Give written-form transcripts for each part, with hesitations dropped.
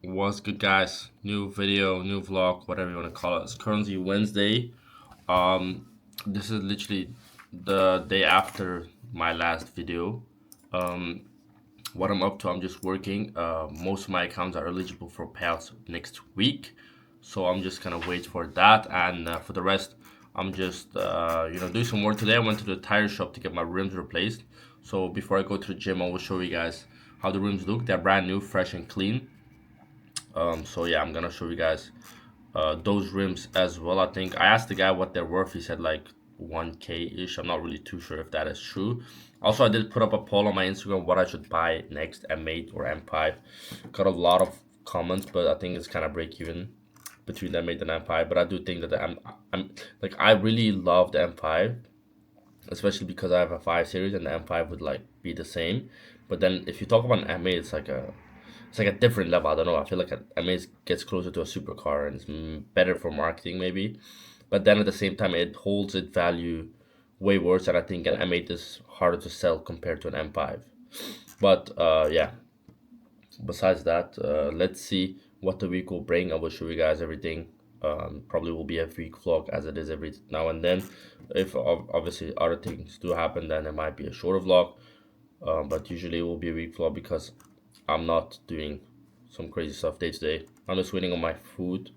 What's good, guys? New video, new vlog, whatever you want to call it. It's currently Wednesday. Um, this is literally the day after my last video. Um, what I'm up to, I'm just working. Most of my accounts are eligible for payouts next week, so I'm just gonna wait for that. And for the rest, I'm just doing some work today. I went to the tire shop to get my rims replaced. So before I go to the gym, I will show you guys how the rims look. They're brand new, fresh and clean. So yeah, I'm gonna show you guys those rims as well. I think I asked the guy what they're worth. He said like 1K ish. I'm not really too sure if that is true. Also, I did put up a poll on my Instagram what I should buy next, M8 or M5. Got a lot of comments, but I think it's kind of break even between the M8 and M5. But I do think that I'm like I really love the M5, especially because I have a 5 series and the M5 would like be the same. But then if you talk about an M8, it's like a different level. I don't know. I feel like it gets closer to a supercar and it's better for marketing maybe. But then at the same time, it holds its value way worse. And I think an M8 is harder to sell compared to an M5. But yeah, besides that, let's see what the week will bring. I will show you guys everything. Probably will be a week vlog as it is every now and then. If obviously other things do happen, then it might be a shorter vlog. But usually it will be a week vlog because I'm not doing some crazy stuff day to day. I'm just waiting on my food.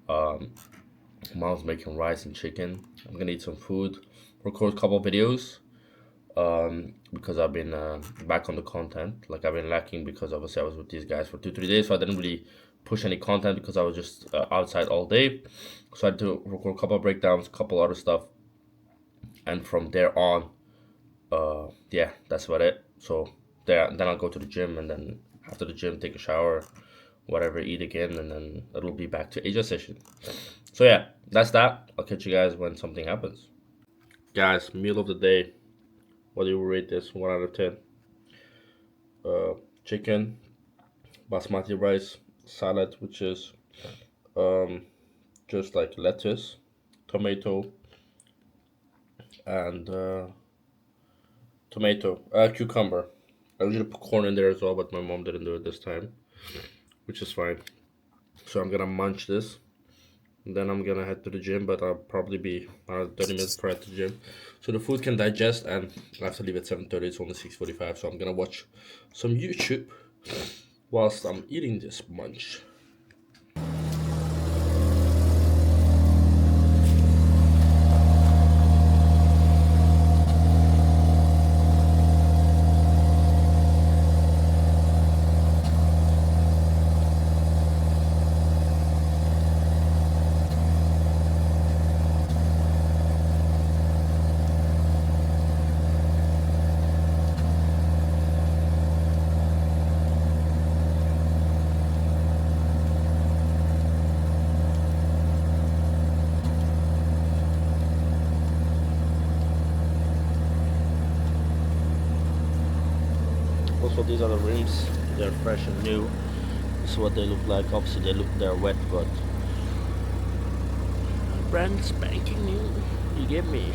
Um, Mom's making rice and chicken. I'm gonna eat some food, record a couple videos. Because I've been back on the content. Like I've been lacking because obviously I was with these guys for 2 3 days, so I didn't really push any content because I was just outside all day. So I had to record a couple of breakdowns, a couple other stuff, and from there on, yeah, that's about it. So then I'll go to the gym, and then after the gym, take a shower, whatever, eat again, and then it'll be back to Asia session. So yeah, that's that. I'll catch you guys when something happens. Guys, meal of the day. What do you rate this? 1 out of 10. Chicken, basmati rice, salad, which is um, just like lettuce, tomato, and cucumber. I usually put corn in there as well, but my mom didn't do it this time, which is fine. So I'm gonna munch this, and then I'm gonna head to the gym, but I'll probably be around 30 minutes prior to the gym. So the food can digest, and I have to leave at 7:30. It's only 6:45, so I'm gonna watch some YouTube whilst I'm eating this munch. Also, these are the rims. They're fresh and new. This is what they look like. Obviously, they're wet, but brand spanking new. You get me?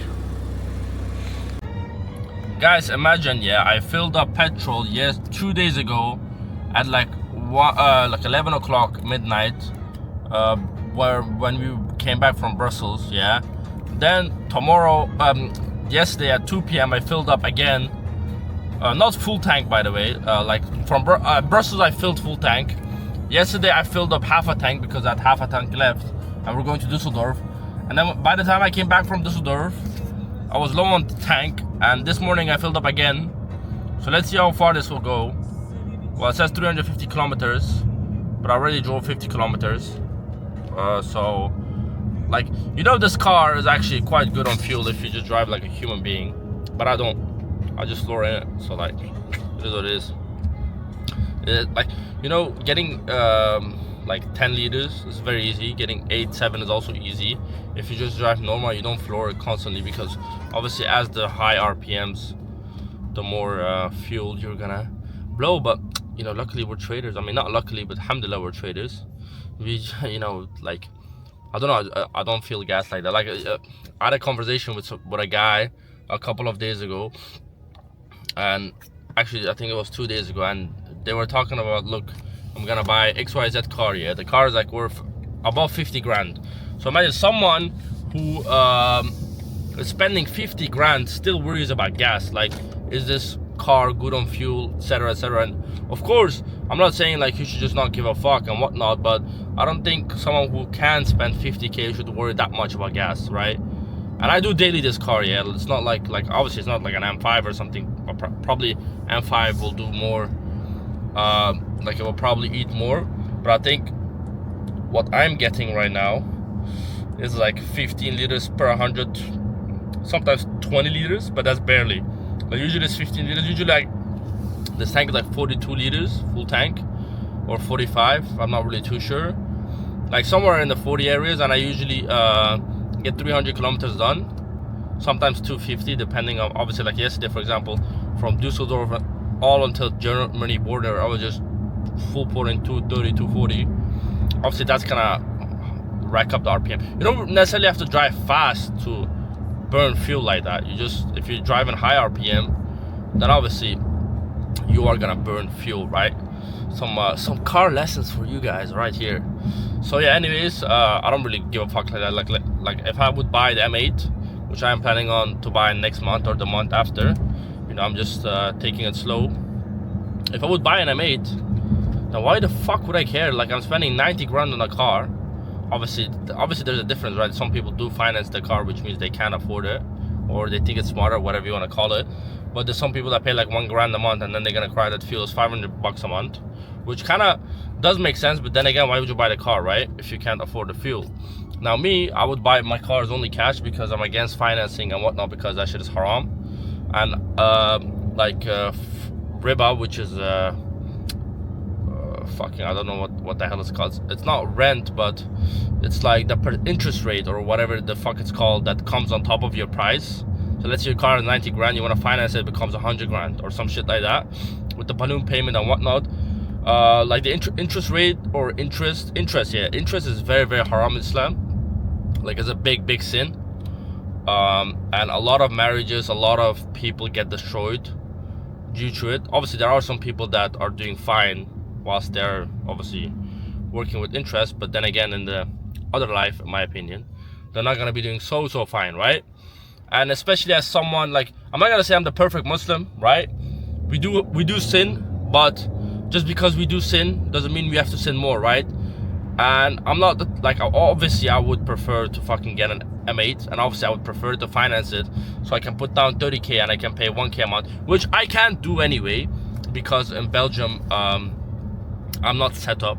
Guys, imagine, yeah, I filled up petrol 2 days ago at like 11 o'clock midnight, when we came back from Brussels, yeah. Then yesterday at 2 p.m. I filled up again. Not full tank, by the way. Like from Brussels, I filled full tank. Yesterday, I filled up half a tank because I had half a tank left, and we're going to Düsseldorf. And then by the time I came back from Düsseldorf, I was low on the tank. And this morning, I filled up again. So let's see how far this will go. Well, it says 350 kilometers, but I already drove 50 kilometers. So, like, this car is actually quite good on fuel if you just drive like a human being. But I don't. I just floor in it, so like it is what it is. Getting like 10 liters is very easy. Getting 8 7 is also easy. If you just drive normal, you don't floor it constantly because obviously as the high RPMs, the more fuel you're gonna blow. But luckily we're traders. I mean, not luckily, but alhamdulillah we're traders. We like I don't know. I don't feel gas like that. Like I had a conversation with a guy a couple of days ago. And actually, I think it was 2 days ago, and they were talking about, look, I'm gonna buy XYZ car. Yeah, the car is like worth above 50 grand. So imagine someone who is spending 50 grand still worries about gas. Like, is this car good on fuel, etc., etc. And of course, I'm not saying like you should just not give a fuck and whatnot, but I don't think someone who can spend 50k should worry that much about gas, right? And I do daily this car. Yeah, it's not like obviously it's not like an M5 or something. Probably M5 will do more. Like it will probably eat more, but I think what I'm getting right now is like 15 liters per 100, sometimes 20 liters, but that's barely. Like usually it's 15 liters. Usually like this tank is like 42 liters full tank, or 45. I'm not really too sure. Like somewhere in the 40 areas, and I usually get 300 kilometers done. Sometimes 250, depending on, obviously, like yesterday, for example, from Dusseldorf all until Germany border, I was just full pouring 230, 240. Obviously, that's gonna rack up the RPM. You don't necessarily have to drive fast to burn fuel like that. You just, if you're driving high RPM, then obviously you are gonna burn fuel, right? Some car lessons for you guys right here. So yeah, anyways, I don't really give a fuck like that. Like if I would buy the M8, which I am planning on to buy next month or the month after, you know, I'm just taking it slow. If I would buy an M8, then why the fuck would I care? Like, I'm spending 90 grand on a car. Obviously there's a difference, right? Some people do finance the car, which means they can't afford it, or they think it's smarter, whatever you want to call it. But there's some people that pay like 1 grand a month, and then they're gonna cry that fuel is 500 bucks a month, which kind of does make sense. But then again, why would you buy the car, right, if you can't afford the fuel? Now me, I would buy my cars only cash because I'm against financing and whatnot, because that shit is haram. And riba, which is fucking, I don't know what the hell it's called. It's not rent, but it's like the interest rate or whatever the fuck it's called that comes on top of your price. So let's say your car is 90 grand, you want to finance it, becomes 100 grand or some shit like that, with the balloon payment and whatnot. Like the interest rate or interest is very, very haram in Islam. Like, it's a big sin. And a lot of marriages, a lot of people get destroyed due to it. Obviously there are some people that are doing fine whilst they're obviously working with interest, but then again, in the other life, in my opinion, they're not gonna be doing so fine, right? And especially as someone, like, I'm not gonna say I'm the perfect Muslim, right? We do sin, but just because we do sin doesn't mean we have to sin more, right? And I'm not like, obviously I would prefer to fucking get an M8, and obviously I would prefer to finance it so I can put down 30k and I can pay 1k a month, which I can't do anyway, because in Belgium I'm not set up.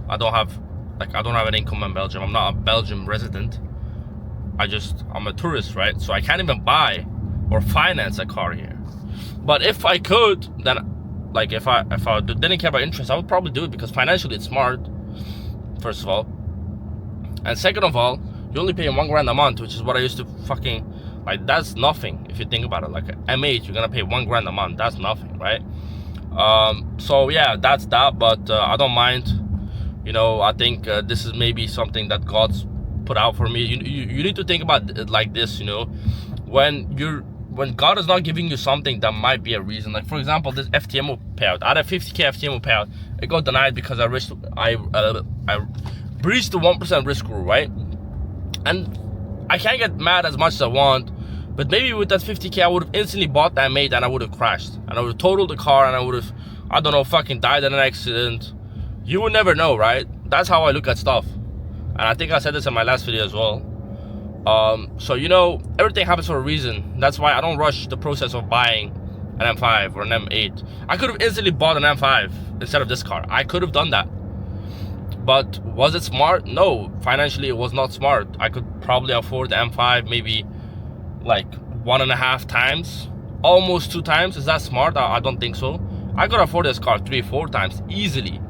I don't have an income in Belgium. I'm not a Belgium resident. I'm a tourist, right? So I can't even buy or finance a car here. But if I could, then, like, if I didn't care about interest, I would probably do it, because financially it's smart, first of all. And second of all, you're only paying 1 grand a month, which is what I used to fucking, like, that's nothing if you think about it. Like an M8, you're gonna pay 1 grand a month. That's nothing, right? So yeah, that's that. But I don't mind. You know, I think this is maybe something that God's put out for me. You need to think about it like this. You know, when God is not giving you something, that might be a reason. Like, for example, this FTMO payout. I had a 50k FTMO payout. It got denied because I breached the 1% risk rule, right? And I can't get mad as much as I want, but maybe with that 50k I would have instantly bought that mate, and I would have crashed, and I would have totaled the car, and I would have, I don't know, fucking died in an accident. You would never know, right? That's how I look at stuff. And I think I said this in my last video as well. So, you know, everything happens for a reason. That's why I don't rush the process of buying an M5 or an M8. I could have instantly bought an M5 instead of this car. I could have done that. But was it smart? No, financially it was not smart. I could probably afford the M5 maybe like 1.5 times, almost 2 times. Is that smart? I don't think so. I could afford this car 3-4 times easily.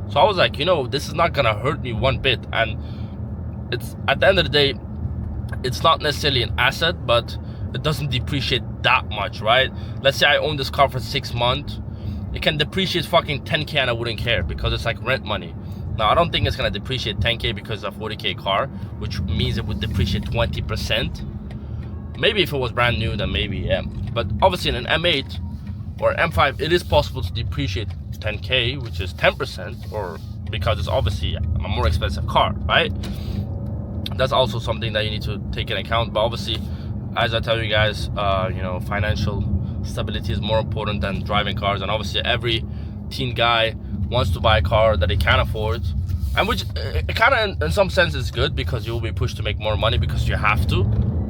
So I was like, you know, this is not gonna hurt me one bit. And it's, at the end of the day, it's not necessarily an asset, but it doesn't depreciate that much, right? Let's say I own this car for 6 months, it can depreciate fucking 10k and I wouldn't care, because it's like rent money. Now, I don't think it's gonna depreciate 10k because it's a 40k car, which means it would depreciate 20%. Maybe if it was brand new, then maybe, yeah. But obviously in an M8 or M5, it is possible to depreciate 10K, which is 10%, or because it's obviously a more expensive car, right? That's also something that you need to take into account. But obviously, as I tell you guys, you know, financial stability is more important than driving cars. And obviously, every teen guy wants to buy a car that he can afford, and which kind of in some sense is good, because you will be pushed to make more money because you have to,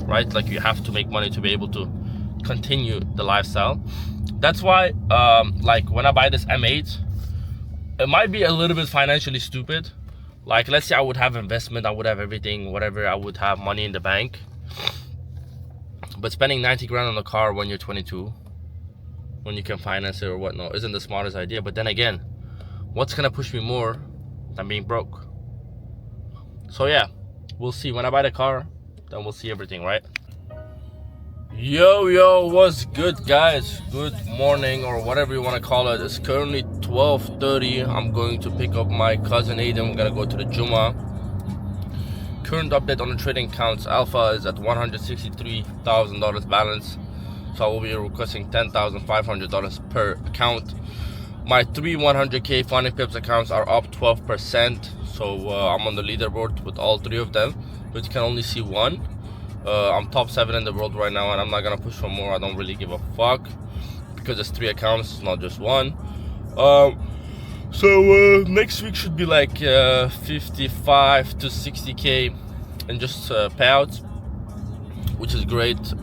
right? Like, you have to make money to be able to continue the lifestyle. That's why like when I buy this M8, it might be a little bit financially stupid. Like, let's say I would have investment, I would have everything, whatever, I would have money in the bank, but spending 90 grand on a car when you're 22, when you can finance it or whatnot, isn't the smartest idea. But then again, what's gonna push me more than being broke? So yeah, we'll see. When I buy the car, then we'll see everything, right? Yo, what's good, guys? Good morning, or whatever you want to call it. It's currently 12:30. I'm going to pick up my cousin Aiden. We're gonna go to the Juma. Current update on the trading accounts: Alpha is at $163,000 balance, so I will be requesting $10,500 per account. My 3 100K Funding Pips accounts are up 12%, so I'm on the leaderboard with all 3 of them, but you can only see one. I'm top 7 in the world right now, and I'm not gonna push for more. I don't really give a fuck, because it's 3 accounts, it's not just one. So next week should be like 55 to 60K in just payouts, which is great.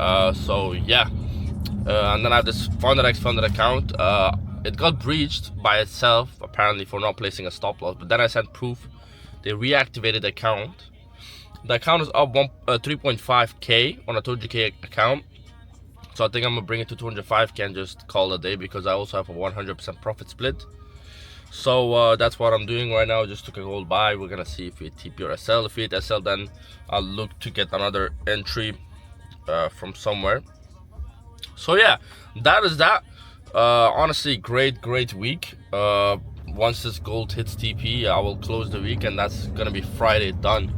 So yeah, and then I have this FounderX funded account. It got breached by itself apparently for not placing a stop loss, but then I sent proof. They reactivated the account. The account is up 3.5K on a 200K account, so I think I'm gonna bring it to 205K and just call it a day, because I also have a 100% profit split. So that's what I'm doing right now. Just took a gold buy. We're gonna see if we hit TP or SL. If we hit SL, then I'll look to get another entry from somewhere. So yeah, that is that. Honestly, great week. Once this gold hits TP, I will close the week, and that's gonna be Friday done.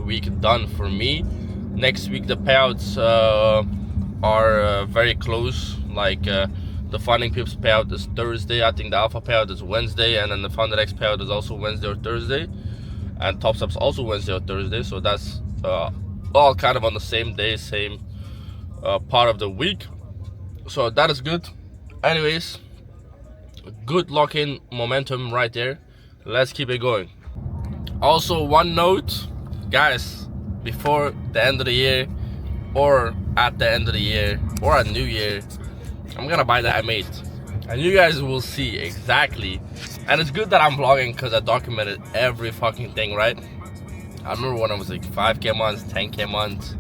Week done for me. Next week the payouts are very close. Like the Funding Pips payout is Thursday. I think the Alpha payout is Wednesday, and then the FounderX payout is also Wednesday or Thursday, and Top Steps also Wednesday or Thursday. So that's all kind of on the same day, same part of the week. So that is good. Anyways, good lock-in momentum right there. Let's keep it going. Also, one note, guys, before the end of the year, or at the end of the year, or at New Year, I'm gonna buy the M8, and you guys will see exactly. And it's good that I'm vlogging, because I documented every fucking thing, right? I remember when I was like 5K months, 10K months,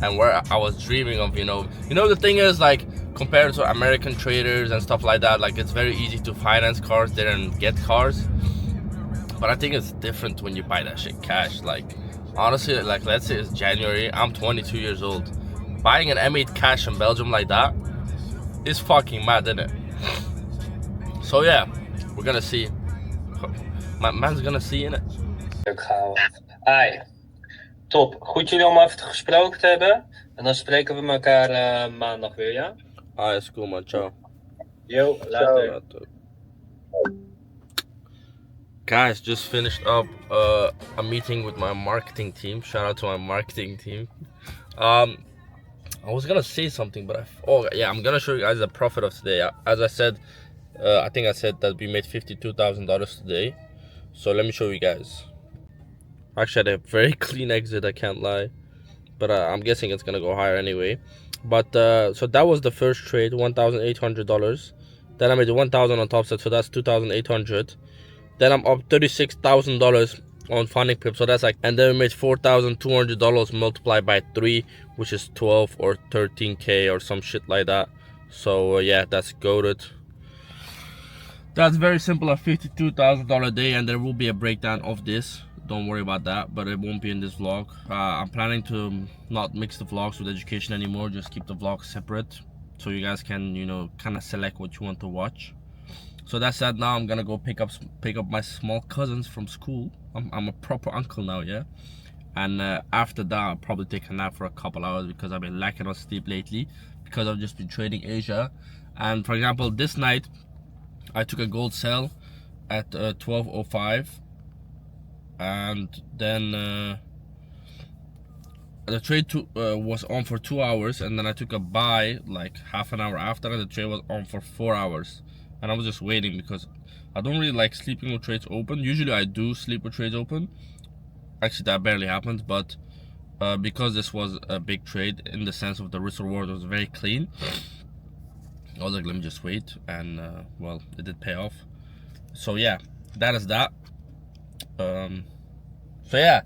and where I was dreaming of, you know, the thing is, like, compared to American traders and stuff like that, like, it's very easy to finance cars there and get cars. But I think it's different when you buy that shit cash. Like, honestly, like, let's say it's January, I'm 22 years old. Buying an M8 cash in Belgium like that is fucking mad, isn't it? So yeah, we're gonna see. My man's gonna see, innit? Ai, top. Goed jullie om even gesproken te hebben. En dan spreken we elkaar maandag weer, ja? Ah, is cool, man. Ciao. Yo, later. Guys, just finished up a meeting with my marketing team. Shout out to my marketing team. I was gonna say something, but oh yeah, I'm gonna show you guys the profit of today. As I said, I think I said that we made $52,000 today. So let me show you guys. Actually, I had a very clean exit, I can't lie, but I'm guessing it's gonna go higher anyway. But so that was the first trade, $1,800. Then I made 1,000 on Top Set, so that's 2,800. Then I'm up $36,000 on Funding Pip, so that's like, and then we made $4,200 multiplied by 3, which is 12 or 13K or some shit like that. So yeah, that's goated. That's very simple, a $52,000 day, and there will be a breakdown of this. Don't worry about that, but it won't be in this vlog. I'm planning to not mix the vlogs with education anymore, just keep the vlogs separate, so you guys can, you know, kind of select what you want to watch. So that's that. Now I'm gonna go pick up my small cousins from school. I'm a proper uncle now, yeah. And after that, I'll probably take a nap for a couple hours, because I've been lacking on sleep lately, because I've just been trading Asia. And for example, this night I took a gold cell at 12:05, and then the trade was on for 2 hours, and then I took a buy like half an hour after, and the trade was on for 4 hours, and I was just waiting because I don't really like sleeping with trades open. Usually I do sleep with trades open. Actually, that barely happens, but because this was a big trade in the sense of the risk reward was very clean, I was like, let me just wait, and well, it did pay off. So yeah, that is that. So yeah,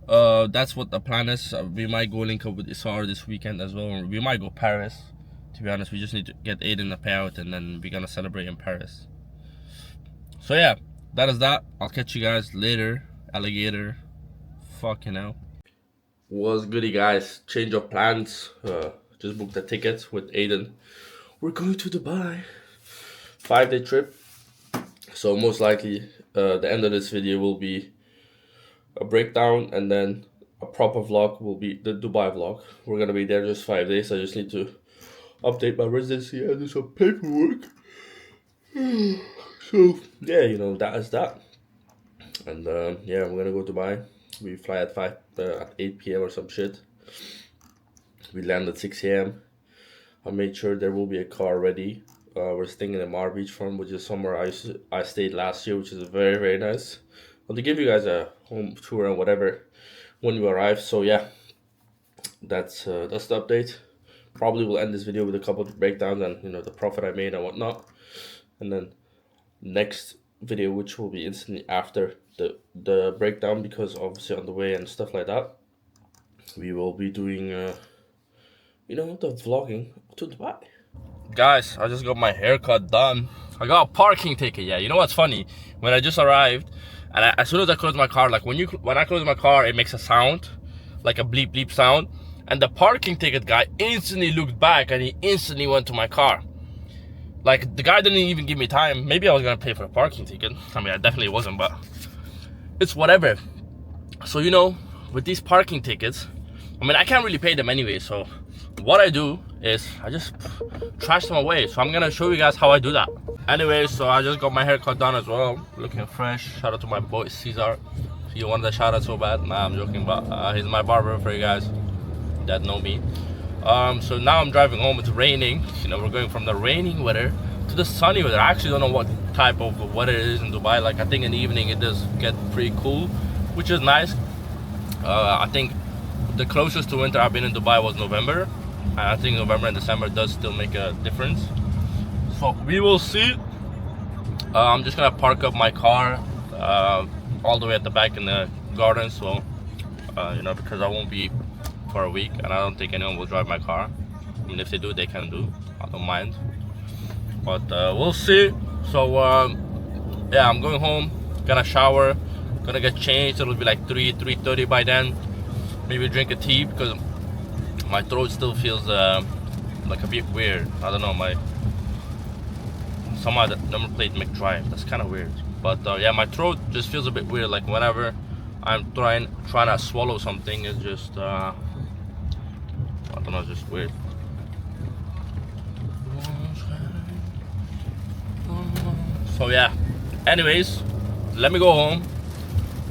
that's what the plan is. We might go link up with Isar this weekend as well. We might go Paris. To be honest, we just need to get Aiden a payout, and then we're gonna celebrate in Paris. So yeah, that is that. I'll catch you guys later. Alligator. Fucking hell. What's goody, guys? Change of plans. Just booked a ticket with Aiden. We're going to Dubai. 5-day trip. So most likely the end of this video will be a breakdown, and then a proper vlog will be the Dubai vlog. We're gonna be there just 5 days. I just need to update my residency and do some paperwork. So yeah, you know, that is that. And yeah, we're gonna go to Dubai. We fly at 8 p.m. or some shit. We land at 6 a.m. I made sure there will be a car ready. We're staying in the Mar Beachfront, which is somewhere I stayed last year, which is very, very nice. Well, to give you guys a home tour and whatever when you arrive. So yeah, that's the update. Probably will end this video with a couple of breakdowns and, you know, the profit I made and whatnot. And then next video, which will be instantly after the breakdown, because obviously on the way and stuff like that, we will be doing you know, the vlogging to Dubai. Guys, I just got my haircut done. I got a parking ticket. Yeah, you know what's funny? When I just arrived, and as soon as I close my car, like when I close my car, it makes a sound, like a bleep bleep sound, and the parking ticket guy instantly looked back and he instantly went to my car. Like, the guy didn't even give me time. Maybe I was gonna pay for a parking ticket. I mean, I definitely wasn't, but it's whatever. So, you know, with these parking tickets, I mean, I can't really pay them anyway, so what I do is I just trash them away. So I'm gonna show you guys how I do that. Anyway, so I just got my haircut done as well, looking fresh. Shout out to my boy Cesar. You wanted a shout out so bad? Nah, I'm joking, but he's my barber for you guys that know me. So now I'm driving home. It's raining. You know, we're going from the raining weather to the sunny weather. I actually don't know what type of weather it is in Dubai. Like, I think in the evening it does get pretty cool, which is nice. I think the closest to winter I've been in Dubai was November. I think November and December does still make a difference. So we will see. I'm just gonna park up my car all the way at the back in the garden. So you know, because I won't be for a week, and I don't think anyone will drive my car. I mean, if they do, they can do. I don't mind. But we'll see. So yeah, I'm going home. Gonna shower. Gonna get changed. It'll be like 3:30 by then. Maybe drink a tea because my throat still feels like a bit weird. I don't know, somehow the number plate make dry. That's kind of weird. But yeah, my throat just feels a bit weird. Like whenever I'm trying to swallow something, it's just I don't know, it's just weird. So yeah, anyways, let me go home.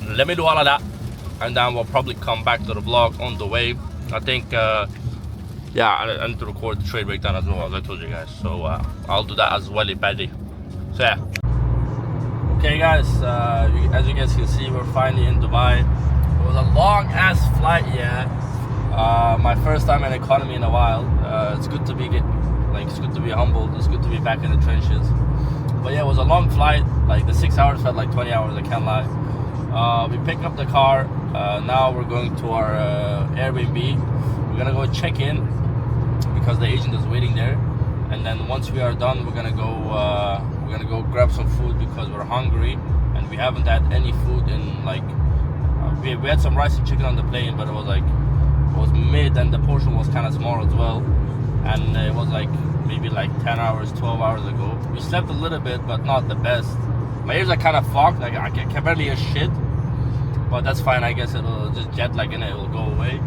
Let me do all of that, and then we'll probably come back to the vlog on the way. I think yeah, I need to record the trade breakdown as well, as I told you guys. So I'll do that as well, badly. So yeah. Okay guys, as you guys can see, we're finally in Dubai. It was a long ass flight, yeah. My first time in economy in a while. It's good to be it's good to be humbled. It's good to be back in the trenches. But yeah, it was a long flight. Like the 6 hours felt like 20 hours, I can't lie. We picked up the car. Now we're going to our Airbnb. We're gonna go check in because the agent is waiting there. And then once we are done, we're gonna go grab some food because we're hungry and we haven't had any food in like we had some rice and chicken on the plane, but it was mid and the portion was kind of small as well, and it was like maybe like 10 hours 12 hours ago. We slept a little bit, but not the best. My ears are kind of fogged, like I can barely hear shit, but that's fine. I guess it'll just jet lag and it will go away.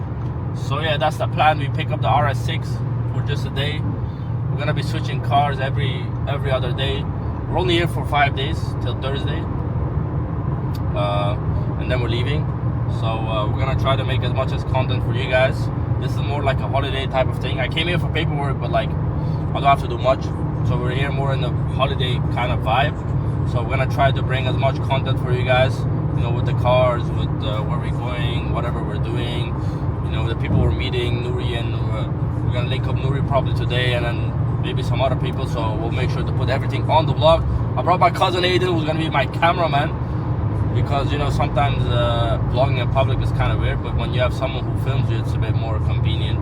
So yeah, that's the plan. We pick up the RS6 for just a day. We're gonna be switching cars every other day. we're only here for 5 days till Thursday, and then we're leaving. So we're gonna try to make as much as content for you guys. This is more like a holiday type of thing. I came here for paperwork, but like I don't have to do much. So we're here more in the holiday kind of vibe. So we're gonna try to bring as much content for you guys. You know, with the cars, with where we're going, whatever we're doing. You know, the people we're meeting, Nuri, and we're gonna link up Nuri probably today, and then maybe some other people. So we'll make sure to put everything on the vlog. I brought my cousin Aiden, who's gonna be my cameraman, because you know sometimes vlogging in public is kind of weird, but when you have someone who films you, it's a bit more convenient.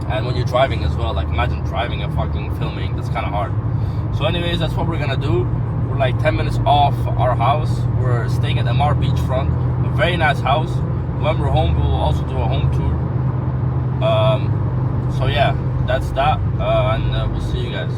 And when you're driving as well, like imagine driving and fucking filming, that's kind of hard. So anyways, that's what we're gonna do. We're like 10 minutes off our house. We're staying at MR Beachfront, a very nice house. When we're home, we'll also do a home tour. So yeah, that's that, and we'll see you guys.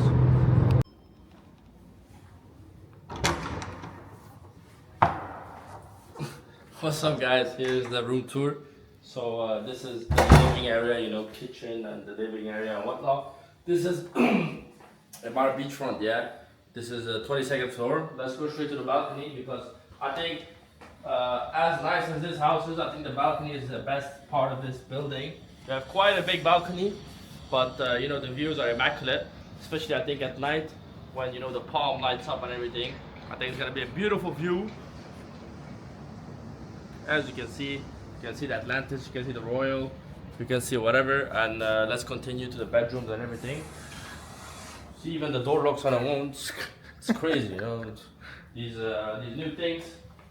What's up, guys? Here's the room tour. So this is the living area, you know, kitchen and the living area and whatnot. This is MR Beachfront, yeah. This is the 22nd floor. Let's go straight to the balcony, because I think as nice as this house is, I think the balcony is the best part of this building. We have quite a big balcony, but you know, the views are immaculate, especially I think at night when you know the palm lights up and everything. I think it's gonna be a beautiful view. As you can see the Atlantis, you can see the Royal, you can see whatever, and let's continue to the bedrooms and everything. See, even the door locks on its own. It's crazy, you know. These new things.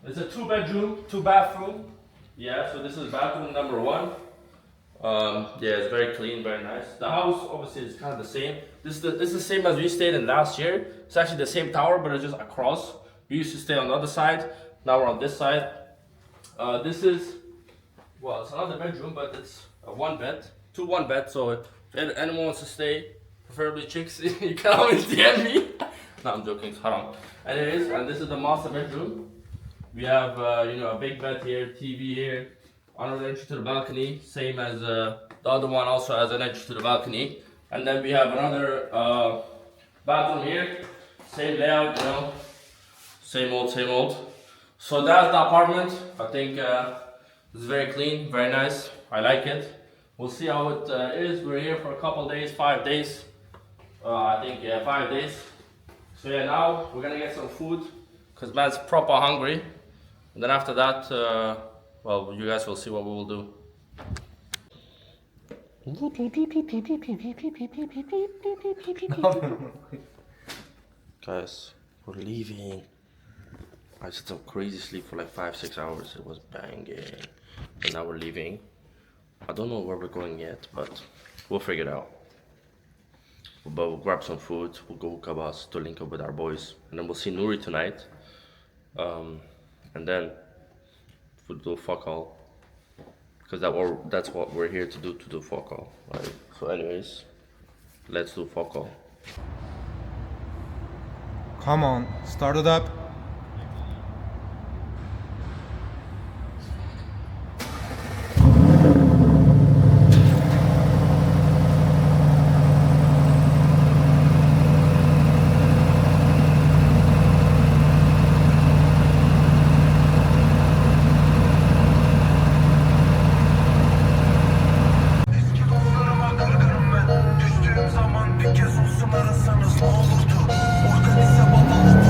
It's a 2-bedroom, 2-bathroom. Yeah, so this is bathroom number 1. Yeah, it's very clean, very nice. The house obviously is kind of the same. This is the same as we stayed in last year. It's actually the same tower, but it's just across. We used to stay on the other side. Now we're on this side. This is, well, it's another bedroom, but it's a 1-bed, 2-1-bed. So if anyone wants to stay, preferably chicks, you can always DM me. No, I'm joking, it's haram. Anyways, and this is the master bedroom. We have, you know, a big bed here, TV here, another entry to the balcony, same as the other one also has an entry to the balcony. And then we have another bathroom here, same layout, you know, same old, same old. So that's the apartment. I think it's very clean, very nice. I like it. We'll see how it is. We're here for a couple days, 5 days. I think, yeah, 5 days. So yeah, now we're gonna get some food, because man's proper hungry. And then after that, well, you guys will see what we will do. Guys, we're leaving. I had some crazy sleep for like 5-6 hours. It was banging. And now we're leaving. I don't know where we're going yet, but we'll figure it out. But we'll grab some food. We'll go Kabas to link up with our boys, and then we'll see Nuri tonight. And then we'll do fuck all, because that's what we're here to do fuck all. Right? So, anyways, let's do fuck all. Come on, start it up. Bir kez olsun arasanız ne olurdu? Organize babalık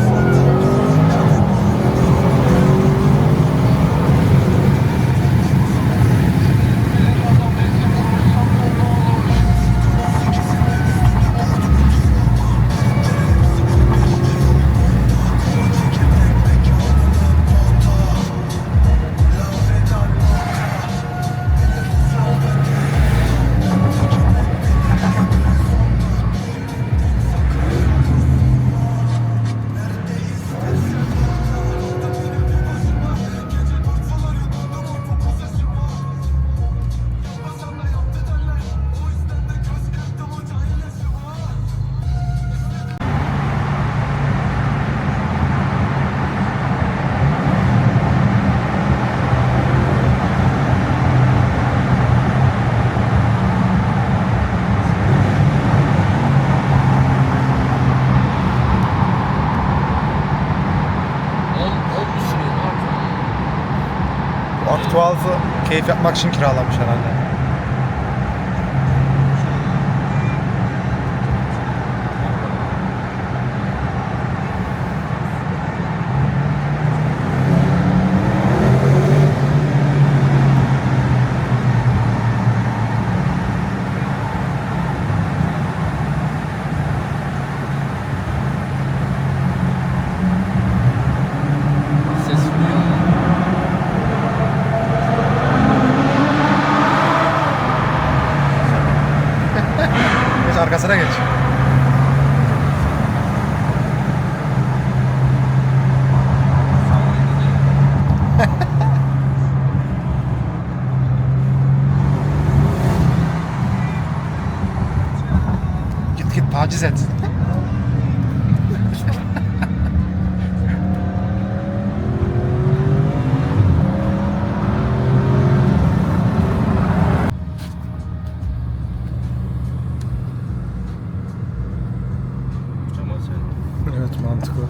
Aktual'ı keyif yapmak için kiralamış herhalde. Ses duyuyor mu? Geç arkasına geç. Git git taciz et. Cemal sen. Evet mantıklı.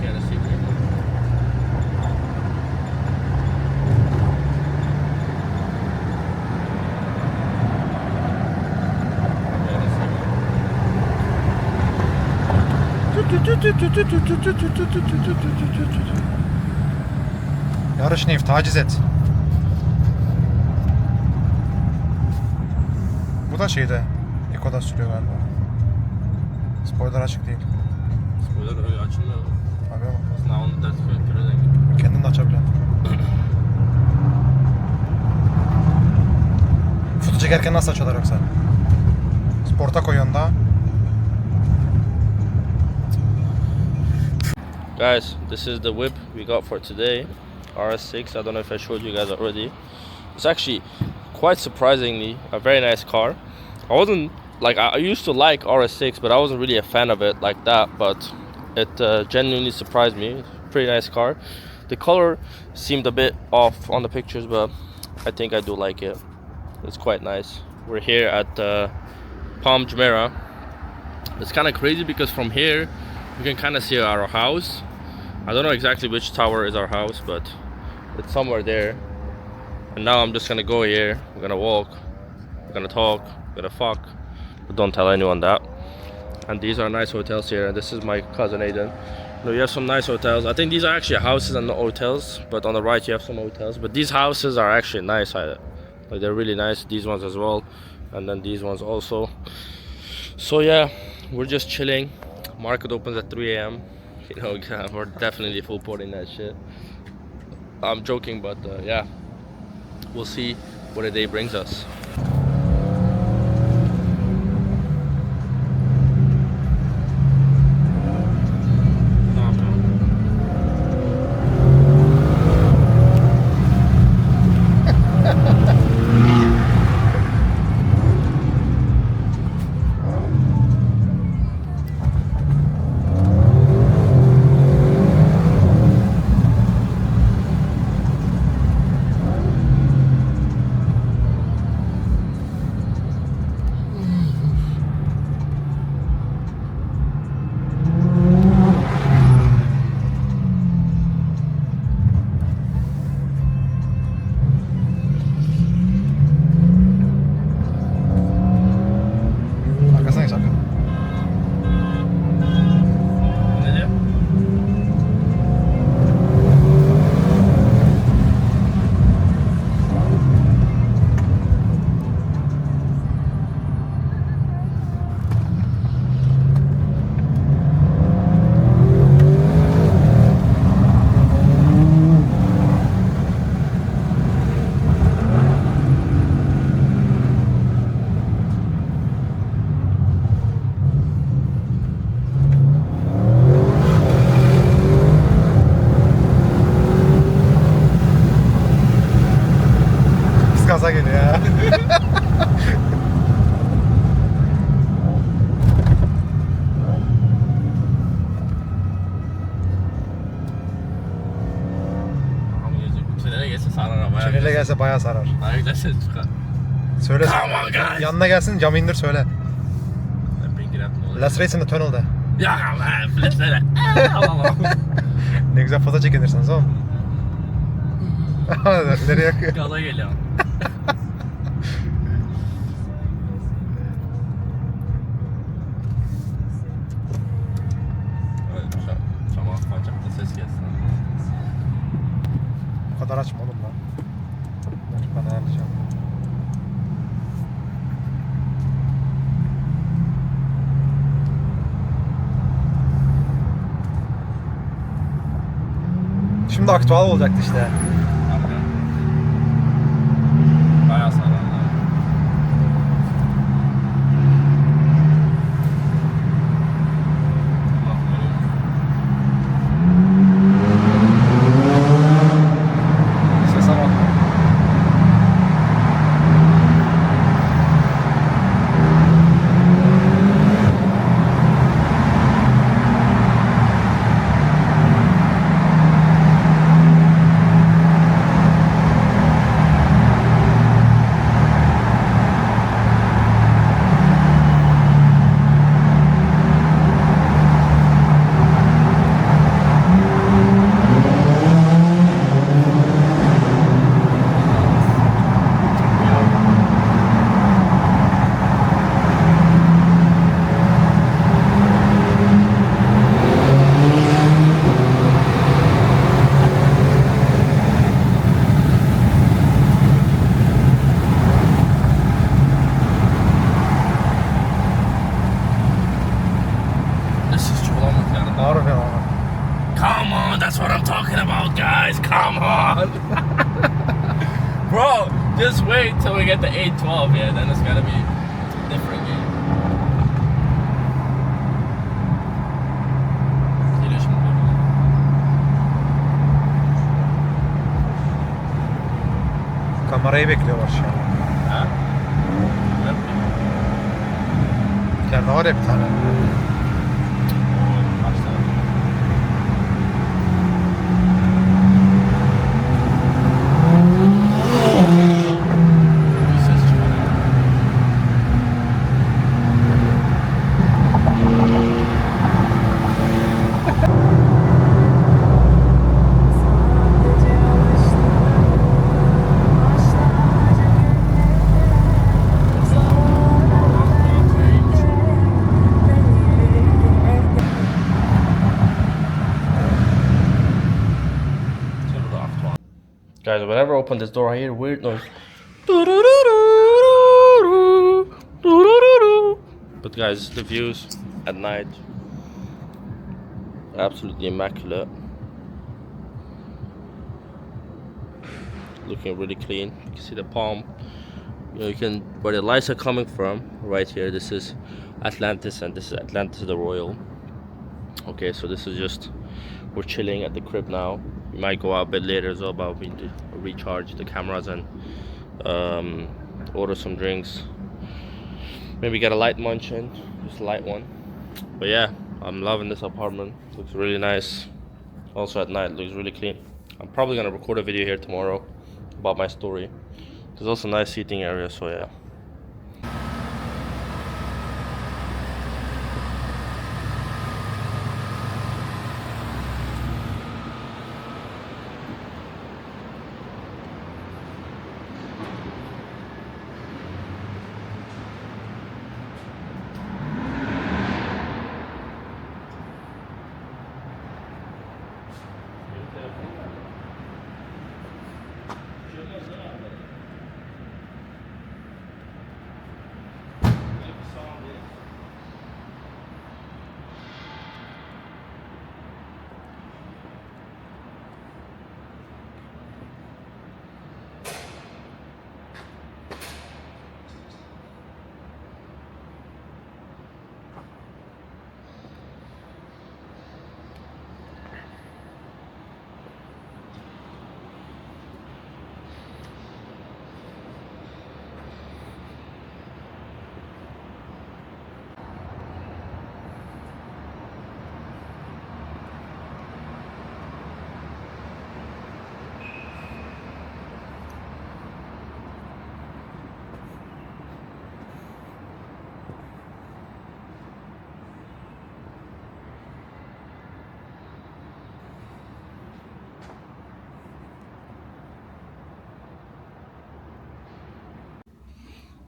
Yani sevgilim. Yarış Neyf taciz et. Bu da şeyde Eko'da sürüyor galiba. Spoiler açık değil. Spoiler öyle açılmıyor. Abi ama Aslında onu ders görüyoruz. kendin de açabiliyorsun. Foto çekerken nasıl açıyorlar yoksa? Sporta koyuyorsun da. Guys, this is the whip we got for today. RS6. I don't know if I showed you guys already. It's actually quite surprisingly a very nice car. I wasn't like I used to like RS6, but I wasn't really a fan of it like that. But it genuinely surprised me. Pretty nice car. The color seemed a bit off on the pictures, but I think I do like it. It's quite nice. We're here at Palm Jumeirah. It's kind of crazy because from here you can kind of see our house. I don't know exactly which tower is our house, but it's somewhere there. And now I'm just gonna go here. We're gonna walk. We're gonna talk. We're gonna fuck. But don't tell anyone that. And these are nice hotels here. And this is my cousin Aiden. No, you have some nice hotels. I think these are actually houses and not hotels. But on the right you have some hotels. But these houses are actually nice. Like they're really nice. These ones as well. And then these ones also. So yeah, we're just chilling. Market opens at 3 a.m. You know, we're definitely full porting that shit. I'm joking, but yeah, we'll see what the day brings us. Arkasına geç arkasına. Pis gaza geliyor ya. Tünele geçse sarar ama. Tünele gelse bayağı sarar. Ayakta ses çıkar. Söyle. Come on, guys. Yanına gelsin camı indir söyle. Ben girer mi oluyor? Let's race in the tunnel de. Ya lan, flipsene. Ne güzel güzel foto çekinirsiniz oğlum. Nereye yakıyor? Gaza geliyor. Evet, çamak kaçakta ses gelsin. Bu kadar açma oğlum lan. Ben ayarlayacağım. Şimdi aktüel olacaktı işte. Bayağı sararlı. Sese bak. This is çoğulamak yani. Harbi ama. Come on, that's what I'm talking about, guys. Come on. Bro, just wait till we get the 812, yeah, then it's gonna be a different game. Geliyor şimdi böyle. Kamerayı bekliyorlar şu an. Ha? İleride var ya bir tane. Guys, whenever I open this door, I hear weird noise. But guys, the views at night, absolutely immaculate. Looking really clean. You can see the palm. You know, you can where the lights are coming from. Right here, this is Atlantis, and this is Atlantis the Royal. Okay, so this is just we're chilling at the crib now. We might go out a bit later as well, but we need to recharge the cameras and order some drinks. Maybe get a light munch in, just a light one. But yeah, I'm loving this apartment. Looks really nice. Also at night, looks really clean. I'm probably gonna record a video here tomorrow about my story. There's also a nice seating area, so yeah.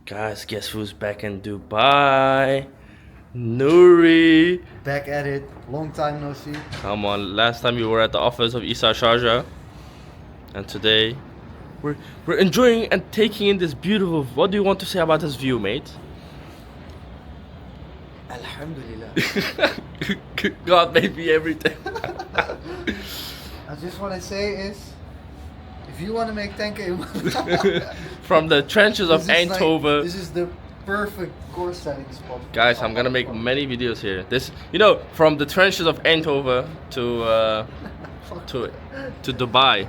Guys, guess who's back in Dubai? Nouri. Back at it. Long time no see. Come on, last time you were at the office of Isa Sharjah, and today we're enjoying and taking in this beautiful. What do you want to say about this view, mate? Alhamdulillah. God made me everything. I just want to say is, if you want to make 10k, From the trenches of this is like- Eindhoven. this is the perfect course setting spot. Guys, I'm gonna make many videos here. This, from the trenches of Eindhoven to Dubai.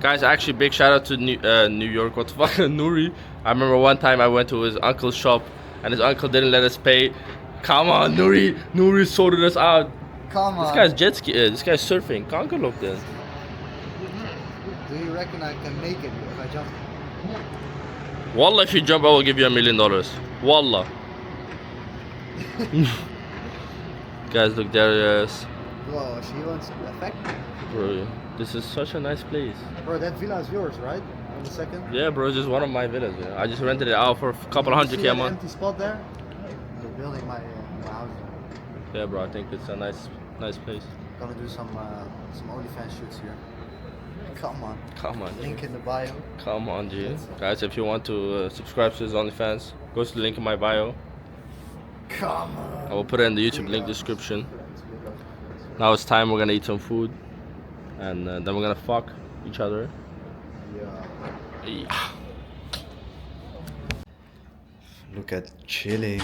Guys, actually, big shout out to New York. What the fuck, Nouri. I remember one time I went to his uncle's shop, and his uncle didn't let us pay. Come on, Nouri. Nouri sorted us out. Come on. This guy's jet ski. This guy's surfing. Kanker look then. Do you reckon I can make it if I jump? Wallah, if you jump, I will give you $1 million. Wallah. Guys, look, there is. Whoa, she wants to affect me. Bro, this is such a nice place. Bro, that villa is yours, right? On the second? Yeah, bro, it's just one of my villas. Yeah. I just rented it out for a couple You hundred see K a that month. empty spot there? They're building my house. Yeah, bro, I think it's a nice place. Gonna do some OnlyFans shoots here. Come on. Come on, G. Link in the bio. Come on, G. Guys, if you want to subscribe to his OnlyFans, go to the link in my bio. Come on. I will put it in the YouTube link description. Now it's time. We're gonna eat some food, and then we're gonna fuck each other. Yeah. Look at chilling.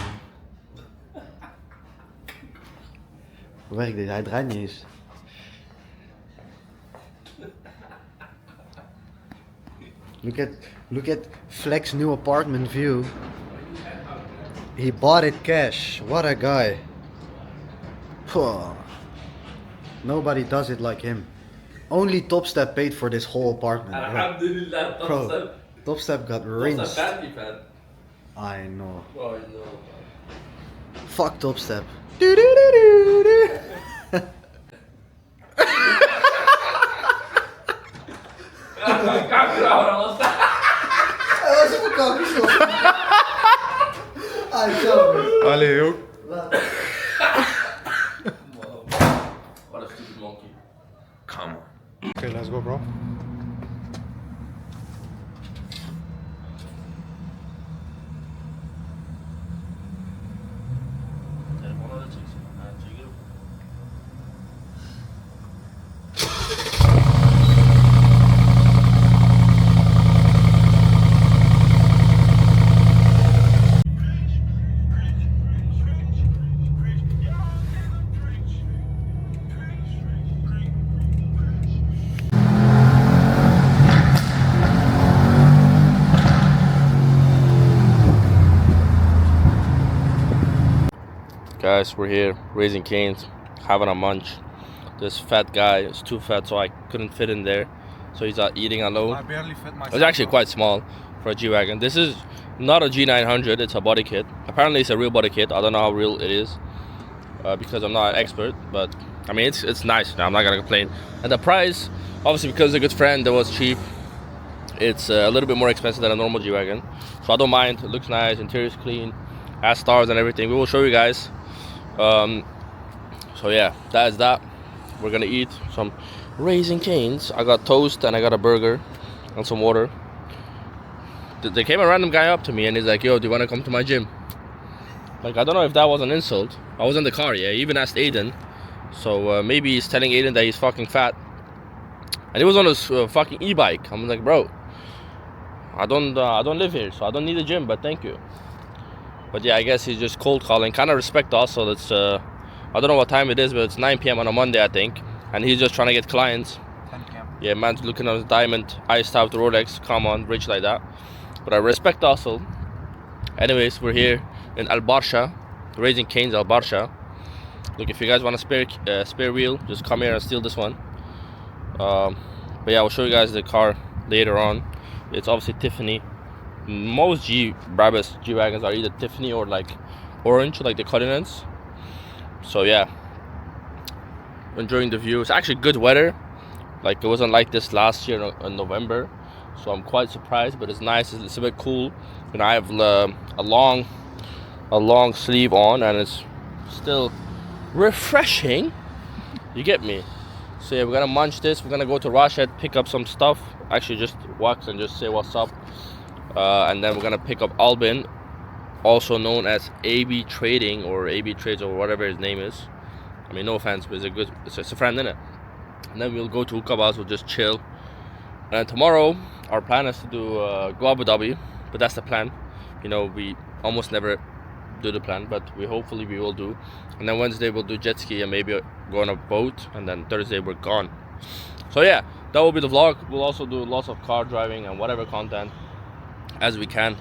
Hoe werkt dit? Hij draait niet eens. Look at Flex new apartment view. He bought it cash. What a guy. Nobody does it like him. Only Topstep paid for this whole apartment. Alhamdulillah, Bro, Topstep got rinsed. fan. I know. Oh, no. Fuck Topstep. Allee, joh. What a stupid monkey. Come on. Okay, let's go, bro. Guys, we're here raising canes, having a munch. This fat guy is too fat, so I couldn't fit in there, so he's eating alone. I barely fit myself. It's actually quite small for a G-Wagon. This is not a G900, it's a body kit. Apparently it's a real body kit. I don't know how real it is because I'm not an expert, but I mean it's nice. I'm not gonna complain. And the price, obviously because it's a good friend, that was cheap. It's a little bit more expensive than a normal G-Wagon, so I don't mind. It looks nice, interior's clean, has stars and everything. We will show you guys. So yeah, that is that. We're gonna eat some Raising Cane's. I got toast and I got a burger and some water. There came a random guy up to me and he's like, yo, do you want to come to my gym? Like, I don't know if that was an insult. I was in the car, yeah. He even asked Aiden. So maybe he's telling Aiden that he's fucking fat. And he was on his fucking e-bike. I'm like, bro, I don't live here, so I don't need a gym, but thank you. But yeah, I guess he's just cold calling. Kind of respect also. It's I don't know what time it is, but it's 9 p.m. on a Monday, I think. And he's just trying to get clients. 10 p.m. Yeah, man's looking at his diamond, iced out Rolex. Come on, rich like that. But I respect also. Anyways, we're here in Al Barsha, Raising Cane's Al Barsha. Look, if you guys want a spare wheel, just come here and steal this one. But yeah, I'll show you guys the car later on. It's obviously Tiffany. Most Brabus G-Wagons are either Tiffany or like orange, like the Cullinans. So yeah, enjoying the view. It's actually good weather. Like it wasn't like this last year in November. so I'm quite surprised. But it's nice. It's a bit cool, and I have a long sleeve on, and it's still refreshing. You get me? So yeah, we're gonna munch this. We're gonna go to Rashed, pick up some stuff. Actually, just walk and just say what's up, and then we're gonna pick up Albin, also known as AB Trading or AB Trades or whatever his name is. I mean, no offense, but it's a friend, innit? And then we'll go to Hookahbaz, we'll just chill. And tomorrow, our plan is to go Abu Dhabi, but that's the plan. You know, we almost never do the plan, but hopefully we will do. And then Wednesday we'll do jet ski and maybe go on a boat, and then Thursday we're gone. So yeah, that will be the vlog. We'll also do lots of car driving and whatever content as we can.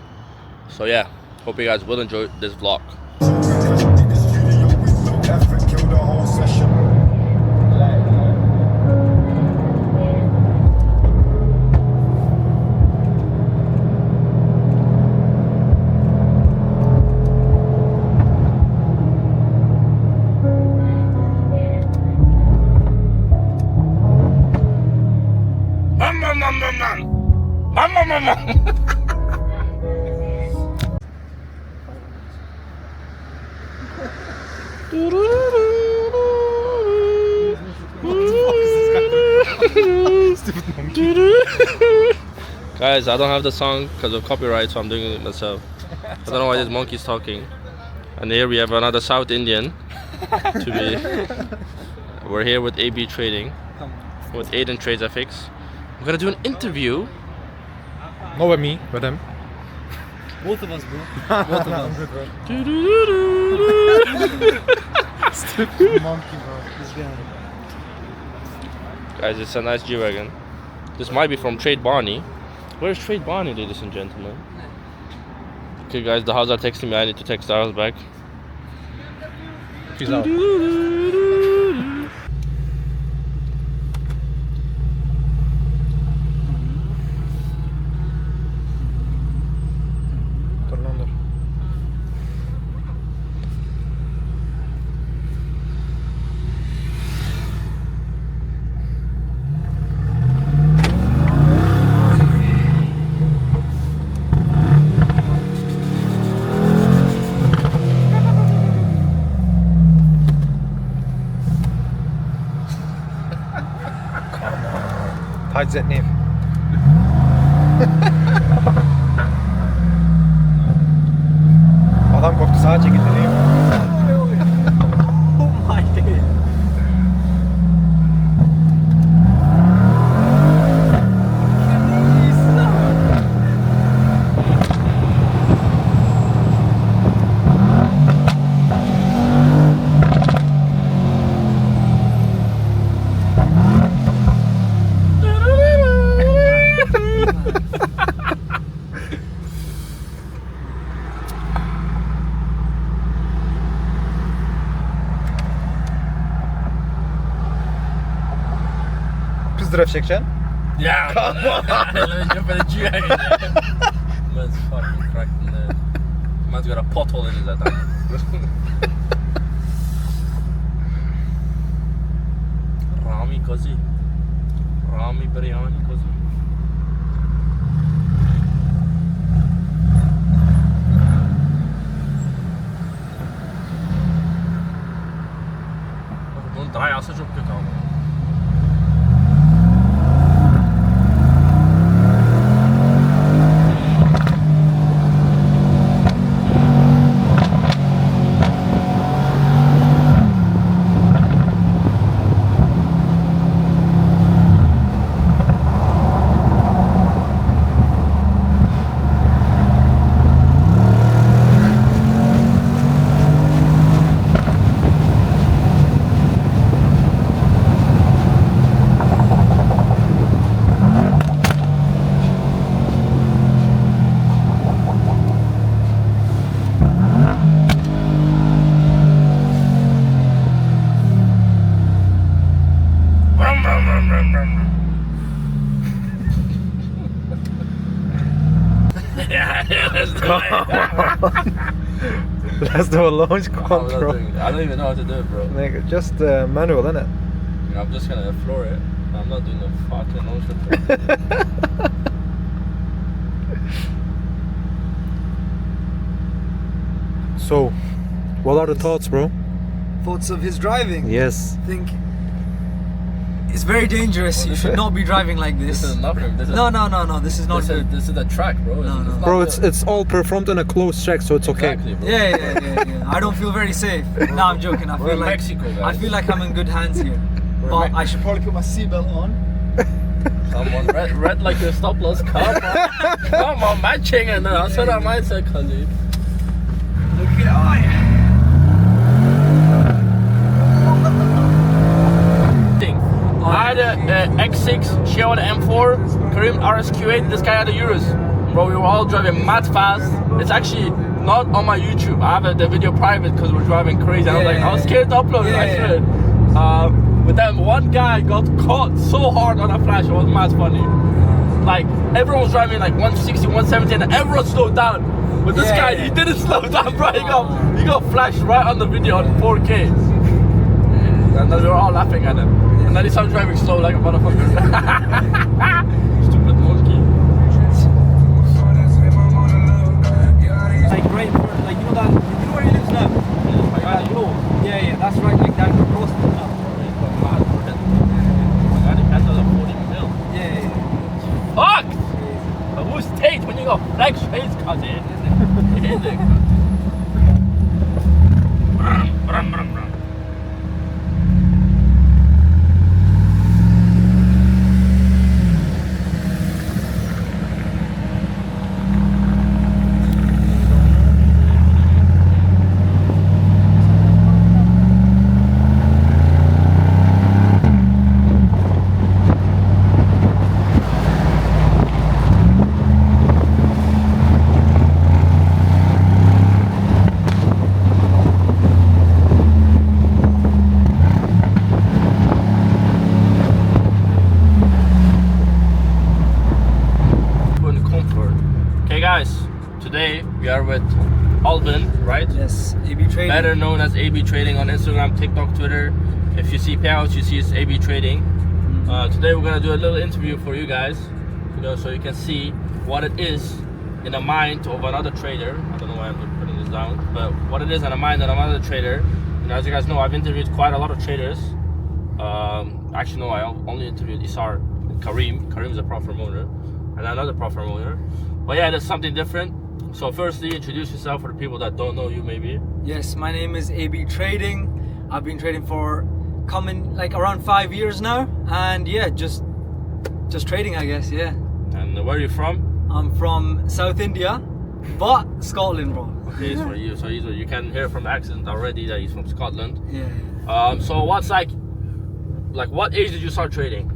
So yeah, hope you guys will enjoy this vlog. Guys, I don't have the song because of copyright, so I'm doing it myself. I don't know why this monkey's talking. And here we have another South Indian. We're here with AB Trading, with Aiden Trades FX. We're gonna do an interview. Not with me, with him. Both of us, bro. Both of us. Good, Stupid monkey, bro. This guy. Guys, it's a nice G-Wagon. This might be from Trade Barney. Where's Trade Barney, ladies and gentlemen? Okay guys, the house are texting me. I need to text the house back. Peace out. Zet neef. Adam koptu sağa çekildi değil mi? Oh my god. Drift section? Yeah, come on. Let me jump in the G-Wagon. Man's fucking cracked in there. Man's got a pothole in his head. Rami Kozi. Rami Biryani Kozi. Bunun drayası çok kötü ama. Let's do a launch control. I don't even know how to do it, bro. Nigga, just manual, innit? I'm just gonna floor it. I'm not doing the fucking launch control. So, what are the thoughts, bro? Thoughts of his driving? Yes. I think it's very dangerous. You should not be driving like this. This is nothing. This is, No, this is not good. This is the track, bro. No, no. Bro, it's all performed in a closed track, so it's okay. Exactly, bro. Yeah. I don't feel very safe. No, I'm joking. I We're feel in like Mexico, guys. I feel like I'm in good hands here. But I should probably put my seatbelt on. Someone red like your stop loss. Come on, matching and then that's what I might say, Khalid. Okay, I had a X6, she had an M4, Karim RSQ8, this guy had a Urus. Bro, we were all driving mad fast. It's actually not on my YouTube. I have the video private because we're driving crazy. I was scared to upload it, I should. But then one guy got caught so hard on a flash, it was mad funny. Like, everyone was driving like 160, 170 and everyone slowed down. But this guy, he didn't slow down, bro. He got flashed right on the video on 4K. And then we were all laughing at him. And then he started driving slow like a motherfucker. Stupid monkey. like right, like you know where he lives now. That road. Yeah, that's right. Like that across the now. Yeah. Fuck! But who's Tate when you got flex face, cousin? Guys, today we are with Alvin, right? Yes, AB Trading. Better known as AB Trading on Instagram, TikTok, Twitter. If you see payouts, you see it's AB Trading. Today we're gonna do a little interview for you guys, so you can see what it is in the mind of another trader. I don't know why I'm putting this down, but what it is in the mind of another trader. As you guys know, I've interviewed quite a lot of traders. Actually, no, I only interviewed Isar and Karim. Karim's a prop firm owner, and another prop firm owner. But yeah, there's something different. So firstly, introduce yourself for the people that don't know you maybe. Yes, my name is AB Trading. I've been trading for coming like around 5 years now, and yeah, just trading, I guess. Yeah. And where are you from? I'm from South India, but Scotland, bro. Okay, so you can hear from the accent already that he's from Scotland. Yeah. So what's like what age did you start trading?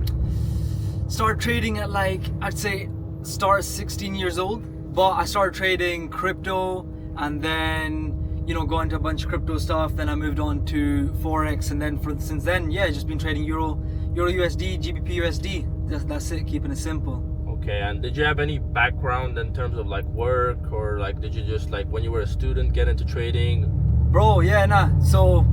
Start trading at I'd say start 16 years old, but I started trading crypto and then go into a bunch of crypto stuff. Then I moved on to Forex, and then since then, yeah, just been trading Euro USD, GBP USD. That's it, keeping it simple. Okay, and did you have any background in terms of like work, or like did you just like when you were a student get into trading? Bro, yeah, nah. So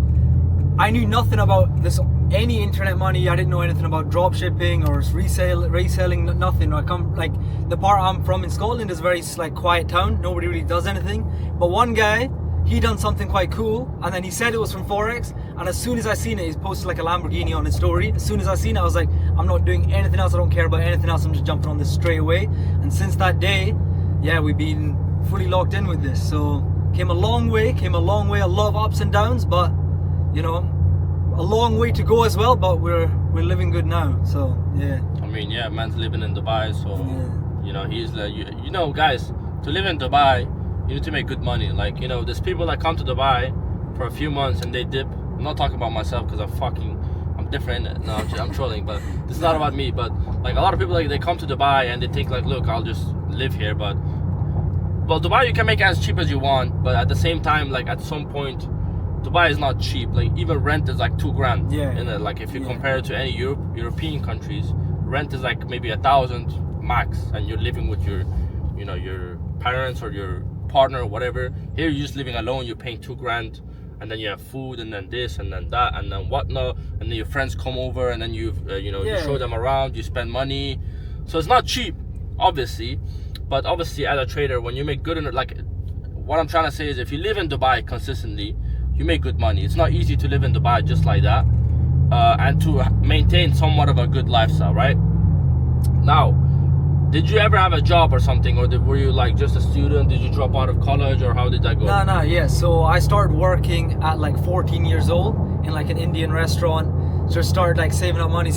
I knew nothing about this, any internet money. I didn't know anything about drop shipping or reselling, nothing. The part I'm from in Scotland is very quiet town. Nobody really does anything. But one guy, he done something quite cool, and then he said it was from Forex. And as soon as I seen it, he posted like a Lamborghini on his story. As soon as I seen it, I was like, I'm not doing anything else. I don't care about anything else. I'm just jumping on this straight away. And since that day, yeah, we've been fully locked in with this. So came a long way. A lot of ups and downs, but a long way to go as well. But we're living good now. So yeah. I mean, yeah, man's living in Dubai, so Yeah. he's like, guys, to live in Dubai, you need to make good money. Like, there's people that come to Dubai for a few months and they dip. I'm not talking about myself because I'm different. No, I'm trolling, but this is not about me. But like a lot of people, like they come to Dubai and they think like, look, I'll just live here. But well, Dubai you can make as cheap as you want, but at the same time, like at some point, Dubai is not cheap. Like even rent is like $2,000. Yeah. In it. Like if you compare it to any European countries, rent is like maybe 1,000 max, and you're living with your parents or your partner or whatever. Here you're just living alone. You're paying $2,000, and then you have food, and then this, and then that, and then whatnot, and then your friends come over, and then you show them around. You spend money, so it's not cheap, obviously. But obviously, as a trader, when you make good, what I'm trying to say is, if you live in Dubai consistently, you make good money. It's not easy to live in Dubai just like that, and to maintain somewhat of a good lifestyle, right? Now, did you ever have a job or something, or were you like just a student? Did you drop out of college, or how did that go? No, yeah. So I started working at like 14 years old in like an Indian restaurant. So I started like saving up money,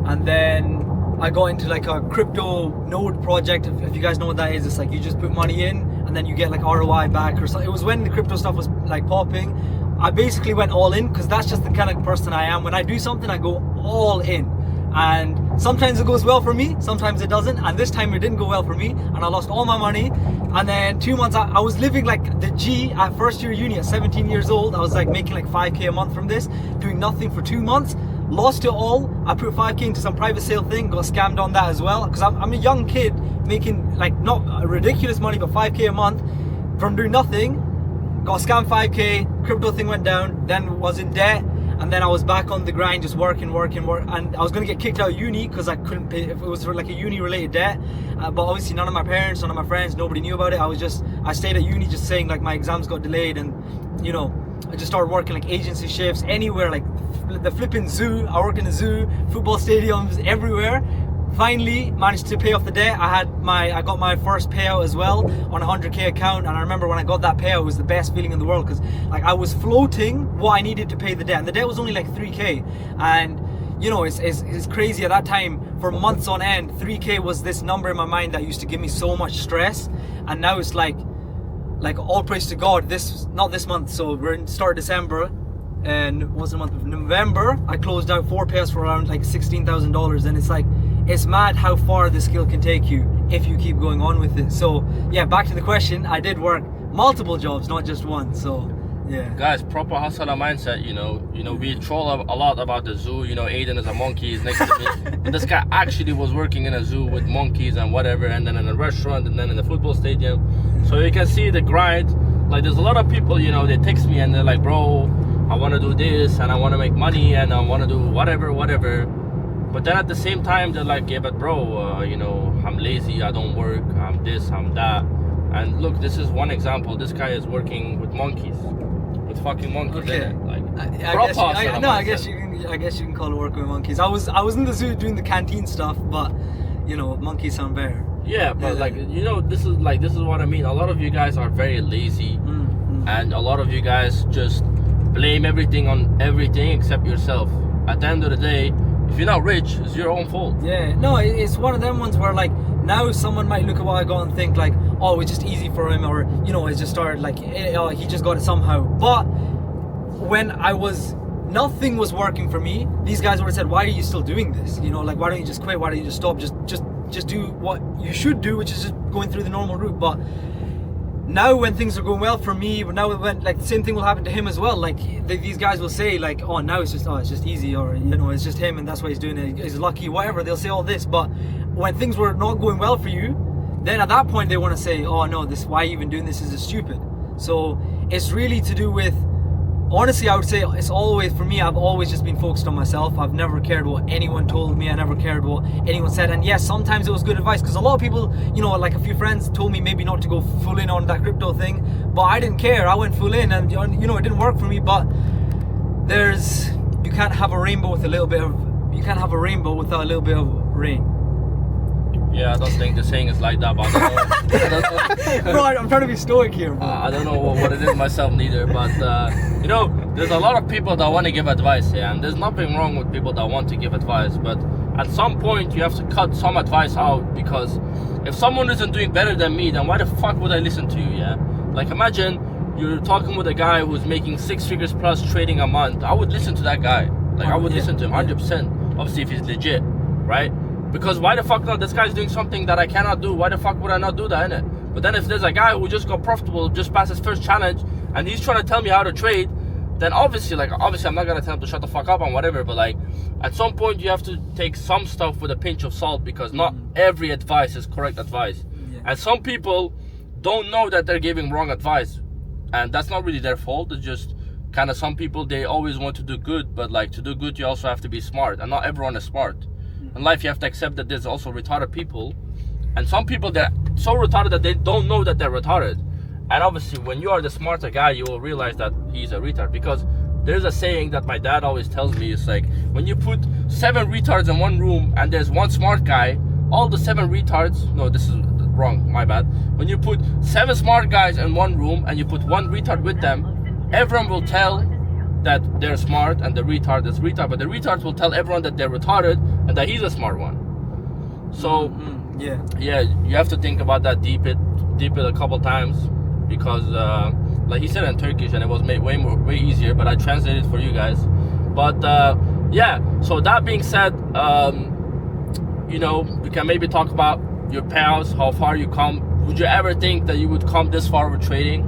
and then I got into like a crypto node project. If you guys know what that is, it's like you just put money in and then you get like ROI back or something. It was when the crypto stuff was like popping. I basically went all in because that's just the kind of person I am. When I do something, I go all in. And sometimes it goes well for me, sometimes it doesn't. And this time it didn't go well for me, and I lost all my money. And then 2 months, I was living like the G at first year uni at 17 years old. I was like making like 5k a month from this, doing nothing for 2 months. Lost it all. I put 5k into some private sale thing, got scammed on that as well. Because I'm a young kid making like not ridiculous money, but 5k a month from doing nothing. Got scammed 5k, crypto thing went down, then was in debt. And then I was back on the grind, just working. And I was going to get kicked out of uni because I couldn't pay, if it was like a uni related debt. But obviously none of my parents, none of my friends, nobody knew about it. I stayed at uni just saying like my exams got delayed, and you know, I just started working like agency shifts anywhere, like the flipping zoo. I work in a zoo, football stadiums, everywhere. Finally managed to pay off the debt. I got my first payout as well on a 100k account, and I remember when I got that payout, it was the best feeling in the world because like I was floating what I needed to pay the debt, and the debt was only like 3k. And you know, it's crazy at that time. For months on end, 3k was this number in my mind that used to give me so much stress, and now it's like all praise to God. Not this month, so we're in start December, and it was the month of November. I closed out 4 payouts for around like $16,000, and it's like, it's mad how far the skill can take you if you keep going on with it. So yeah, back to the question, I did work multiple jobs, not just one. So yeah. Guys, proper hustler mindset, you know, we troll a lot about the zoo, you know, Aiden is a monkey, he's next to me. But this guy actually was working in a zoo with monkeys and whatever, and then in a restaurant, and then in the football stadium. So you can see the grind. Like there's a lot of people, you know, they text me and they're like, bro, I want to do this, and I want to make money, and I want to do whatever. But then at the same time, they're like, yeah, but bro, you know, I'm lazy, I don't work, I'm this, I'm that. And look, this is one example. This guy is working with monkeys, with fucking monkeys. Okay. Like, I guess you can call it working with monkeys. I was in the zoo doing the canteen stuff, but you know, monkeys sound better. Yeah, but like, you know, this is what I mean. A lot of you guys are very lazy, and a lot of you guys just blame everything on everything except yourself. At the end of the day, if you're not rich, it's your own fault. Yeah, no, it's one of them ones where like now someone might look at what I got and think like, oh, it's just easy for him, or you know, it just started like, oh, he just got it somehow. But when nothing was working for me, these guys would have said, why are you still doing this? You know, like, why don't you just quit? Why don't you just stop? Just do what you should do, which is just going through the normal route. But now when things are going well for me, but now when like the same thing will happen to him as well. Like these guys will say like, oh, now it's just easy, or you know, it's just him and that's why he's doing it. He's lucky, whatever. They'll say all this, but when things were not going well for you, then at that point they want to say, oh no, why are you even doing this? This is stupid. So it's really to do with, honestly, I would say it's always, for me, I've always just been focused on myself. I've never cared what anyone told me. I never cared what anyone said. And yes, sometimes it was good advice, because a lot of people, you know, like a few friends told me maybe not to go full in on that crypto thing, but I didn't care. I went full in, and you know, it didn't work for me. But you can't have a rainbow with you can't have a rainbow without a little bit of rain. Yeah, I don't think the saying is like that, but I don't know. Bro, I'm trying to be stoic here, bro. I don't know what it is myself neither, but you know, there's a lot of people that want to give advice, yeah, and there's nothing wrong with people that want to give advice, but at some point you have to cut some advice out, because if someone isn't doing better than me, then why the fuck would I listen to you, yeah? Like, imagine you're talking with a guy who's making 6 figures plus trading a month. I would listen to that guy. Like, I would listen to him 100%, obviously if he's legit, right? Because why the fuck not? This guy's doing something that I cannot do. Why the fuck would I not do that, innit? But then if there's a guy who just got profitable, just passed his first challenge, and he's trying to tell me how to trade, then obviously I'm not gonna tell him to shut the fuck up and whatever, but like, at some point you have to take some stuff with a pinch of salt, because not every advice is correct advice. Yeah. And some people don't know that they're giving wrong advice, and that's not really their fault. It's just kind of, some people, they always want to do good, but like, to do good you also have to be smart, and not everyone is smart. In life, you have to accept that there's also retarded people, and some people, they're so retarded that they don't know that they're retarded, And obviously, when you are the smarter guy, you will realize that he's a retard. Because there's a saying that my dad always tells me. It's like, when you put 7 retards in one room and there's one smart guy, all the 7 retards, no, this is wrong, my bad. When you put 7 smart guys in one room and you put 1 retard with them, everyone will tell that they're smart and the retard is retard, but the retards will tell everyone that they're retarded and that he's a smart one. So yeah, you have to think about that, deep it a couple times, because like he said in Turkish, and it was made way easier, but I translated for you guys. But yeah, so that being said, you know, we can maybe talk about your payouts, how far you come. Would you ever think that you would come this far with trading?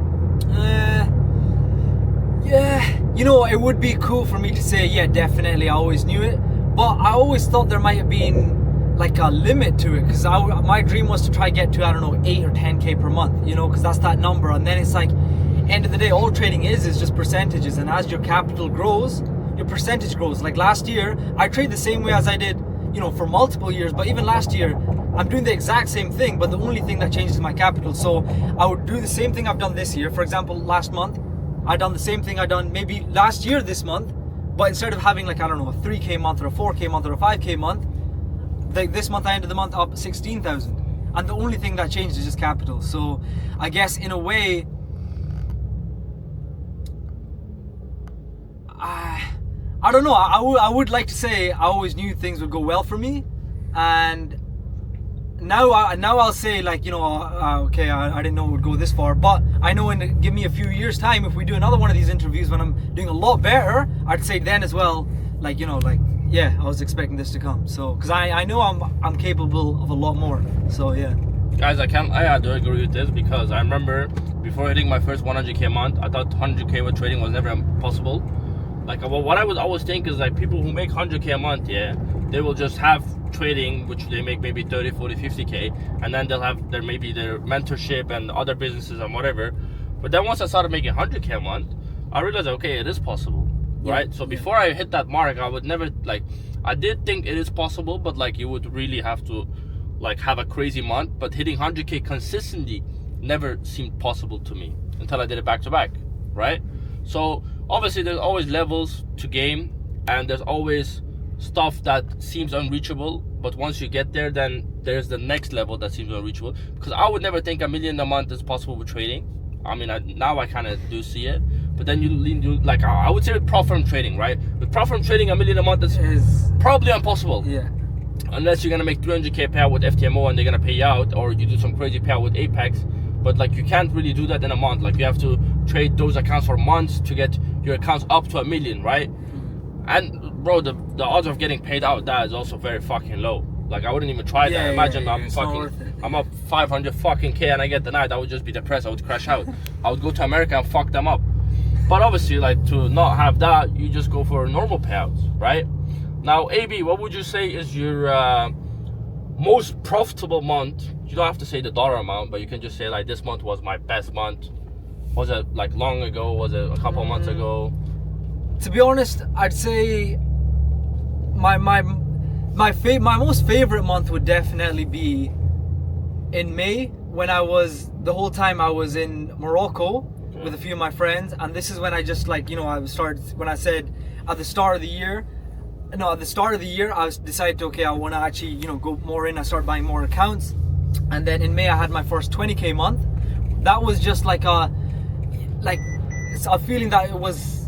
Yeah, you know, it would be cool for me to say, yeah, definitely, I always knew it. But I always thought there might have been like a limit to it, because my dream was to try get to, I don't know, 8 or 10k per month, you know, because that's that number. And then it's like, end of the day, all trading is just percentages, and as your capital grows, your percentage grows. Like last year, I trade the same way as I did, you know, for multiple years, but even last year, I'm doing the exact same thing, but the only thing that changes is my capital. So I would do the same thing I've done this year. For example, last month, I done the same thing I done maybe last year this month, but instead of having like, I don't know, a 3k month or a 4k month or a 5k month, like this month I ended the month up 16,000, and the only thing that changed is just capital. So I guess in a way, I don't know, I would like to say I always knew things would go well for me, and now I'll say, like, you know, okay, I didn't know it would go this far, but I know give me a few years time, if we do another one of these interviews when I'm doing a lot better, I'd say then as well, like, you know, like, yeah, I was expecting this to come. So because I know I'm capable of a lot more. So yeah, guys, I do agree with this, because I remember before hitting my first 100k a month, I thought 100k with trading was never possible. Like, what I would always think is, like, people who make 100k a month, yeah, they will just have trading, which they make maybe 30, 40, 50k, and then they'll have their mentorship and other businesses and whatever. But then once I started making 100k a month, I realized, okay, it is possible, right? So before I hit that mark, I would never, like, I did think it is possible, but like, you would really have to like have a crazy month. But hitting 100k consistently never seemed possible to me until I did it back to back, right? So obviously there's always levels to game, and there's always stuff that seems unreachable, but once you get there, then there's the next level that seems unreachable. Because I would never think $1 million a month is possible with trading. I mean, now I kind of do see it, but then you like, I would say with prop firm trading, right? With prop firm trading, $1 million a month is probably impossible. Yeah. Unless you're gonna make 300k payout with FTMO and they're gonna pay you out, or you do some crazy payout with Apex. But like, you can't really do that in a month. Like, you have to trade those accounts for months to get your accounts up to $1 million, right? And bro, the odds of getting paid out that is also very fucking low. Like, I wouldn't even try that. Imagine I'm up 500 fucking K and I get denied. I would just be depressed. I would crash out. I would go to America and fuck them up. But obviously, like, to not have that, you just go for normal payouts, right? Now, AB, what would you say is your most profitable month? You don't have to say the dollar amount, but you can just say, like, this month was my best month. Was it like long ago? Was it a couple months ago? To be honest, I'd say my most favorite month would definitely be in May, when the whole time I was in Morocco with a few of my friends. And this is when I just, like, you know, when I said at the start of the year, I decided, okay, I want to actually, you know, go more in. I started buying more accounts, and then in May I had my first 20k month. That was just like a feeling that it was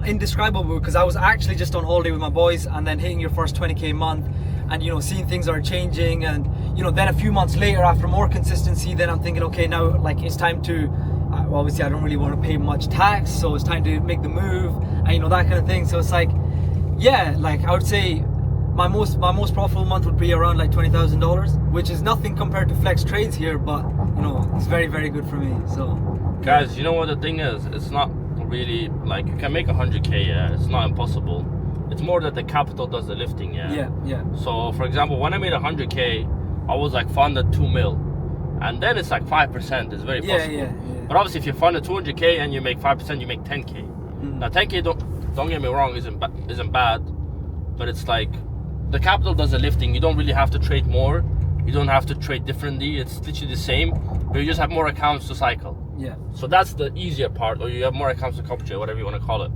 indescribable, because I was actually just on holiday with my boys, and then hitting your first 20k month, and, you know, seeing things are changing. And, you know, then a few months later, after more consistency, then I'm thinking, okay, now, like, it's time to, obviously I don't really want to pay much tax, so it's time to make the move, and, you know, that kind of thing. So it's like, yeah, like, I would say my most profitable month would be around like $20,000, which is nothing compared to flex trades here, but, you know, it's very, very good for me. So guys, you know what the thing is, it's not really like, you can make 100k, yeah, it's not impossible. It's more that the capital does the lifting, yeah. So for example, when I made 100k, I was like funded 2 mil, and then it's like 5%. It's very possible. But obviously, if you funded 200k and you make 5%, you make 10k. Now 10k, don't get me wrong, isn't bad, but it's like, the capital does the lifting. You don't really have to trade more. You don't have to trade differently. It's literally the same, but you just have more accounts to cycle. Yeah. So that's the easier part, or you have more accounts to compensate, whatever you want to call it.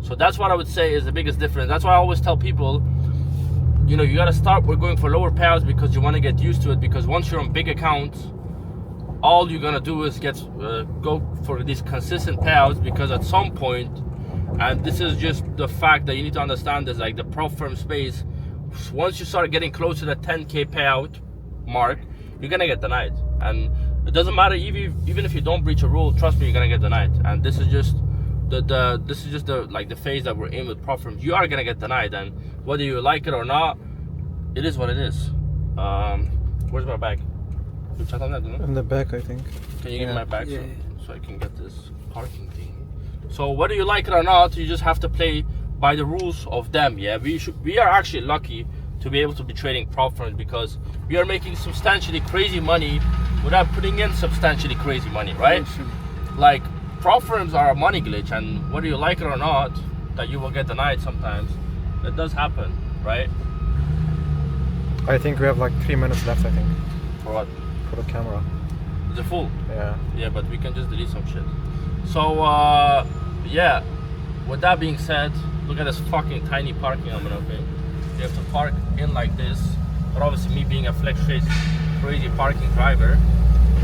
So that's what I would say is the biggest difference. That's why I always tell people, you know, you got to start with going for lower payouts because you want to get used to it. Because once you're on big accounts, all you're gonna do is go for these consistent payouts, because at some point, and this is just the fact that you need to understand, is like the prop firm space, once you start getting close to the 10K payout mark, you're gonna get denied. And it doesn't matter, even if you don't breach a rule, trust me, you're gonna get denied. And this is just the phase that we're in with prop firms. You are gonna get denied, and whether you like it or not, it is what it is. Where's my bag? In the back, I think. Can you give me my bag Yeah. so I can get this parking thing? So whether you like it or not, you just have to play by the rules of them. Yeah, we are actually lucky to be able to be trading prop firms, because we are making substantially crazy money without putting in substantially crazy money, right? Like, prop firms are a money glitch, and whether you like it or not, that you will get denied sometimes. It does happen, right? I think we have like 3 minutes left, I think, For what? for the camera. Is it full? Yeah. Yeah, but we can just delete some shit. So, yeah. With that being said, look at this fucking tiny parking I'm in, okay? You have to park in like this. But obviously, me being a flex-faced, crazy parking driver,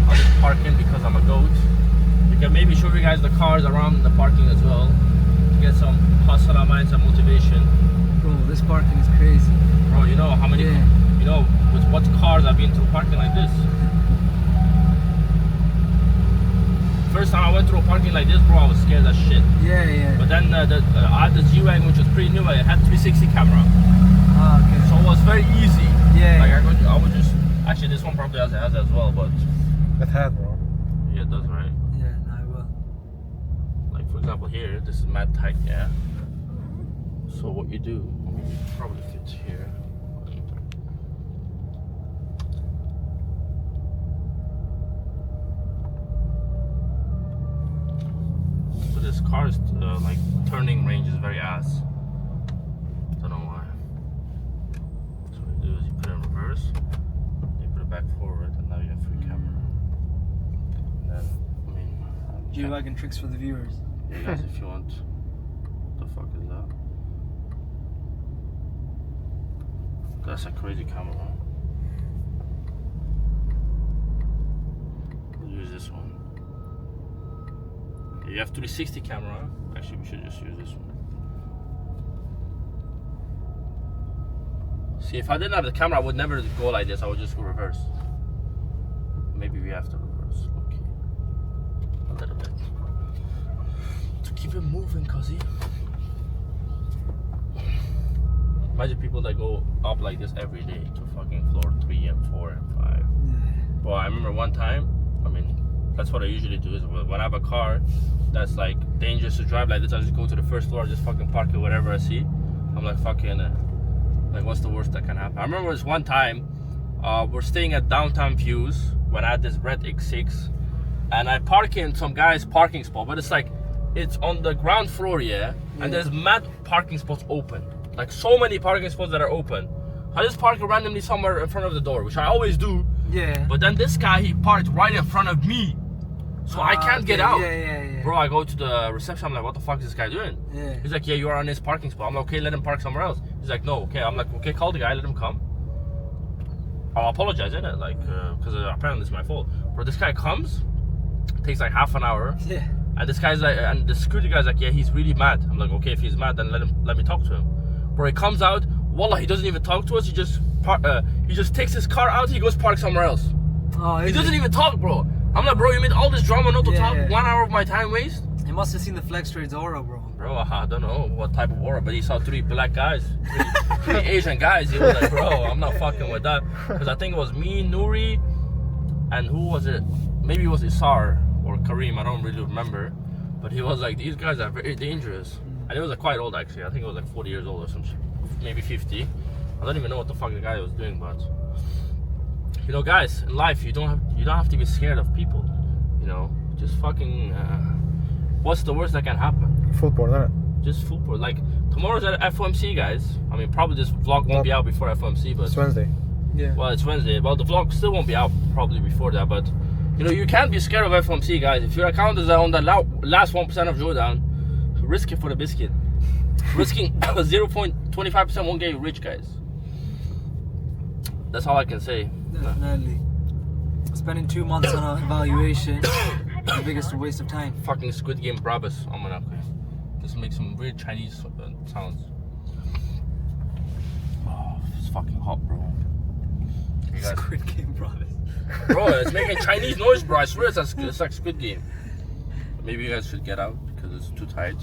I'll just park in because I'm a goat. We can maybe show you guys the cars around the parking as well, to get some hustle and some motivation. Bro, this parking is crazy. Bro, you know how many, you know, with what cars I've been through parking like this? First time I went through a parking like this, bro, I was scared as shit. Yeah. But then I had the G-Wagon, which was pretty new. It had 360 camera, Ah, okay. so it was very easy. Yeah. Like I would just, actually this one probably has as well, but It had, bro. yeah, it does, right? Yeah, no, I will. Like for example here, this is mad tight, yeah. So what you do, I mean, it probably fits here. But this car's like turning range is very ass. Don't know why. So what you do is you put it in reverse, you put it back forward, and now you have free camera. And then, I mean, G-Wagon tricks for the viewers. yeah, guys, if you want. What the fuck is that? That's a crazy camera. We'll use this one. Okay, you have 360 camera. Actually, we should just use this one. See, if I didn't have the camera, I would never go like this. I would just go reverse. Maybe we have to reverse. Okay. A little bit. To keep it moving, cuzzy. Imagine people that go up like this every day to fucking floor 3 and 4 and 5. Well, I remember one time, I mean, that's what I usually do, is when I have a car that's like dangerous to drive like this, I just go to the first floor, just fucking park it whatever I see. I'm like, fucking, like, what's the worst that can happen? I remember this one time, we're staying at Downtown Views when I had this red X6, and I park in some guy's parking spot, but it's like, it's on the ground floor, yeah, and there's mad parking spots open. Like, so many parking spots that are open. I just park randomly somewhere in front of the door, which I always do. Yeah. But then this guy, he parked right in front of me. So I can't get out. Yeah. Bro, I go to the reception, I'm like, what the fuck is this guy doing? Yeah. He's like, yeah, you are on his parking spot. I'm like, okay, let him park somewhere else. He's like, no, okay. I'm like, okay, call the guy, let him come. I'll apologize, innit? Like, because apparently it's my fault. Bro, this guy comes, takes like half an hour. Yeah. And this guy's like, and the security guy's like, yeah, he's really mad. I'm like, okay, if he's mad, then let me talk to him. Bro, he comes out, wallah, he doesn't even talk to us. He just takes his car out, he goes park somewhere else. Oh, He doesn't even talk, bro. I'm like, bro, you made all this drama not to talk. Yeah. 1 hour of my time waste. He must have seen the Flex Trades aura, bro. Bro, I don't know what type of aura, but he saw 3 black guys, 3 Asian guys. He was like, bro, I'm not fucking with that. Because I think it was me, Nuri, and who was it? Maybe it was Isar or Kareem, I don't really remember. But he was like, these guys are very dangerous. And he was like quite old, actually. I think it was like 40 years old or some shit. Maybe 50. I don't even know what the fuck the guy was doing, but you know, guys, in life you don't have to be scared of people. You know, just fucking. What's the worst that can happen? Full board, innit? Just full board. Like tomorrow's at FOMC, guys. I mean, probably this vlog won't be out before FOMC, but It's Wednesday. Yeah. well, it's Wednesday. Well, the vlog still won't be out probably before that, but You know, you can't be scared of FOMC, guys. If your account is on the last 1% of drawdown, risk it for the biscuit. Risking 0.25% won't get you rich, guys. That's all I can say. Definitely. Spending 2 months on an evaluation, the biggest waste of time. Fucking Squid Game Brabus. Oh my god. Just make some weird Chinese sounds. Oh, it's fucking hot, bro. You guys, Squid Game, brothers. bro, it's making Chinese noise, bro. I swear it's like Squid Game. Maybe you guys should get out because it's too tight.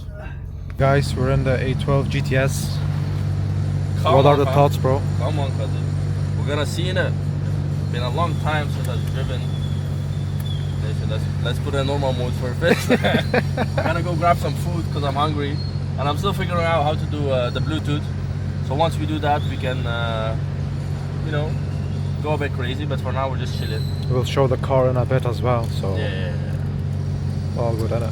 Guys, we're in the A12 GTS. Come What are on, the fam. thoughts, bro? Come on, cousin. We're gonna see in it. Been a long time since I've driven. Listen, let's put it in normal mode for a bit. I'm gonna go grab some food because I'm hungry, and I'm still figuring out how to do the Bluetooth. So once we do that, we can, you know, go a bit crazy. But for now, we're just chilling. We'll show the car in a bit as well, so Yeah. all good, innit?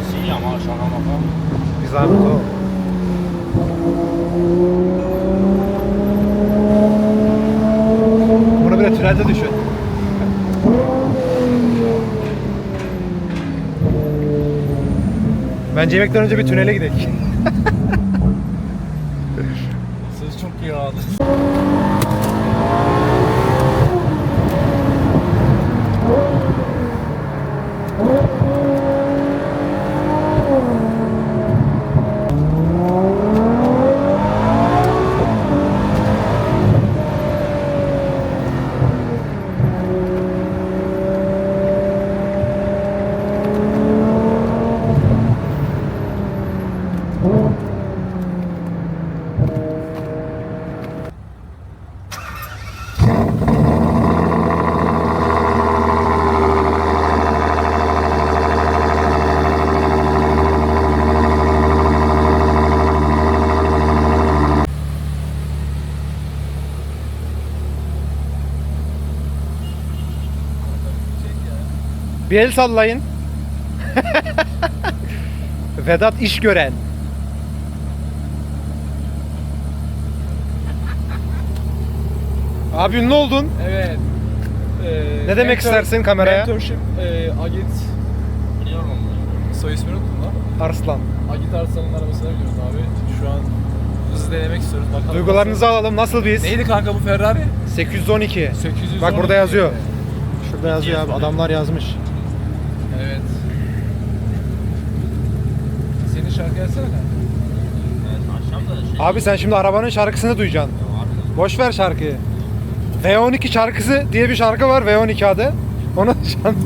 See, I'm all shot on my Bir zahmet o. Bunu bir de tünelde düşün. Bence yemekten önce bir tünele gidelim. Siz çok iyi aldınız. Bir el sallayın. Vedat iş gören. Abi ünlü oldun. Evet. Ne demek istersin kameraya? Mentorship, Agit, Biliyorum onu. soy ismini unuttum lan. Arslan. Agit Arslan'ın arabasına biniyoruz abi. Şu an hızlı denemek istiyoruz. Bakalım Duygularınızı alalım. Nasıl biz? Neydi kanka bu Ferrari? 812. 812. Bak burada yazıyor. Şurada yazıyor abi. Adamlar yazmış. Evet. Senin şarkı yazsana kanka. Evet, akşam da şey... Abi sen şimdi arabanın şarkısını duyacaksın. Boş ver şarkıyı. V12 şarkısı diye bir şarkı var. V12 adı. Onu şarkı.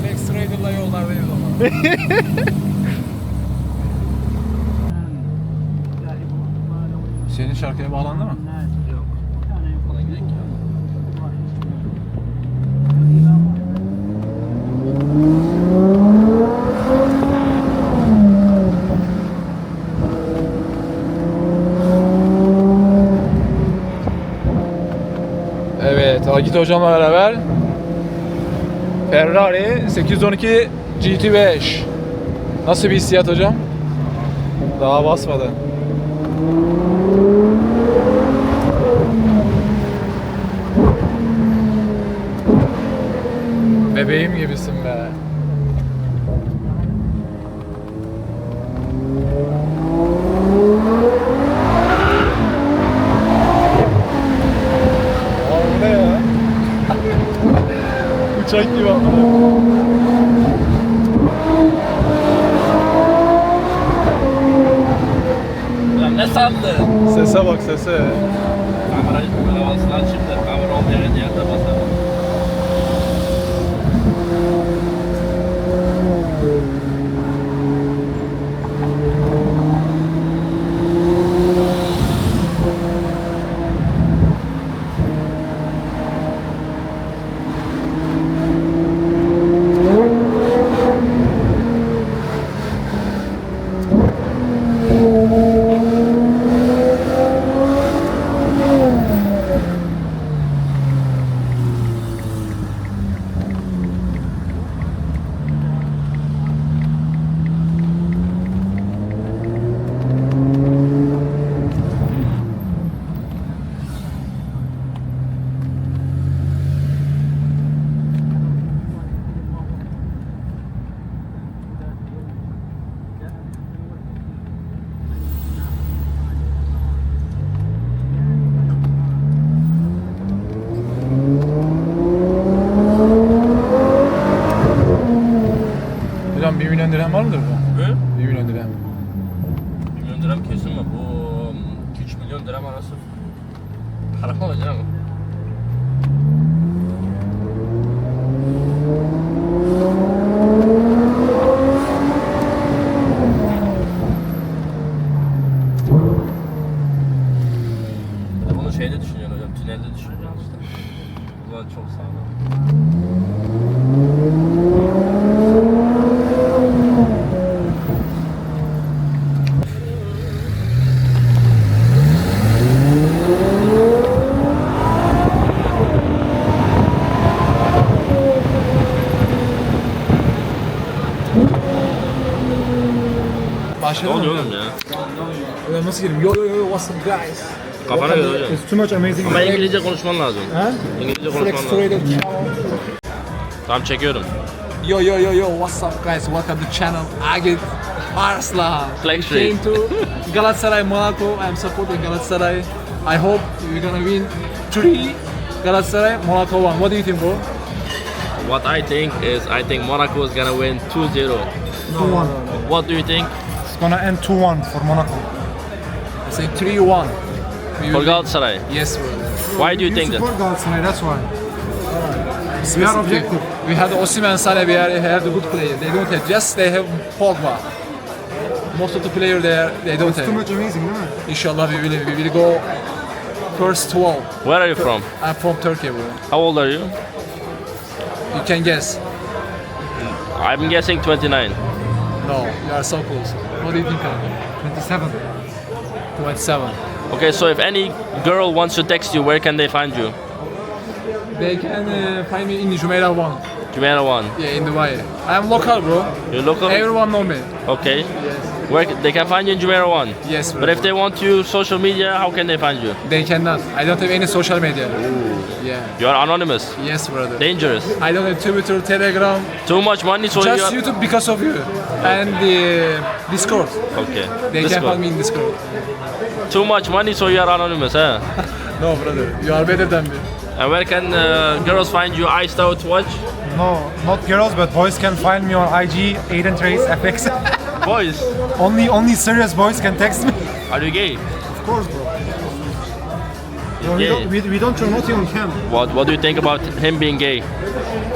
Flex Raider'la yollardayız ama. Senin şarkıya bağlandı mı? Bana gidelim ya. Evet, Agit hocamla beraber Ferrari 812 GT5. Nasıl bir hissiyat hocam? Daha basmadı. Bebeğim gibisin be. Abi ne ya? Uçak gibi ama. Ulan ne sandın? Sese bak sese. Kamera havasından şimdi. Kamera olmayan yerde basarım. Hocam 1 milyon dirhem var mıdır bu? Ne? 1 milyon dirhem. 1 milyon dirhem kesin mi? Bu 3 milyon dirhem arası para mı olacak mı? Bunu şeyde düşünüyorsun hocam, tünelde düşünüyorsun işte. Bu çok sağlam. Ne Başladı mı? oluyor oğlum ya? Hocam nasıl gireyim? Yo yo yo what's up guys? Kafana göre hocam. It's too much amazing. Ama İngilizce konuşman lazım. Ha? İngilizce Flex konuşman lazım. Trader. Tamam çekiyorum. Yo yo yo yo what's up guys? Welcome to channel Agit Arslan. Flex We came Trade. to Galatasaray Monaco. I'm supporting Galatasaray. I hope we're gonna win 3 Galatasaray Monaco 1. What do you think, bro? What I think Monaco is gonna win 2-0. 2-1. What do you think? It's gonna end 2-1 for Monaco. I say 3-1. We For will- Galatasaray. Yes, bro. Why do you think that? support Galatasaray, that's why. We are objective. We had Osimhen, Sané, we have the good player. They don't have, just they have Pogba. Most of the player there, they don't Too have. much amazing, değil mi? Inshallah, we will go first 12. Where are you from? I'm from Turkey, bro. How old are you? You can guess. I'm guessing 29. No, you are so close. What do you think? 27. 27. Okay, so if any girl wants to text you, where can they find you? They can find me in Jumeirah 1. Jumeirah 1. Yeah, in Dubai. I'm local, bro. You're local? Everyone know me. Okay. Yes. Where they can find you in Jumeirah 1? Yes, bro. But if they want you social media, how can they find you? They cannot. I don't have any social media. Yeah. You are anonymous. Yes, brother. Dangerous. I don't have Twitter, Telegram. Too much money, so Just you are... YouTube because of you. And Discord. Okay. They can Discord. find me in Discord. Too much money, so you are anonymous, huh? No, brother. You are better than me. And where can girls find you? Iced Out Watch? No, not girls, but boys can find me on IG, Aiden Trace FX. Boys, only serious boys can text me. are you gay? Of course, bro. No, gay. we don't show nothing on cam. What do you think about him being gay?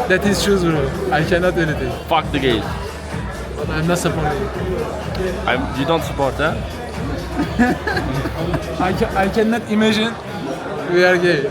That is true, bro. I cannot do anything. Fuck the gays. But I'm not supporting. You don't support, huh? I cannot imagine we are gay.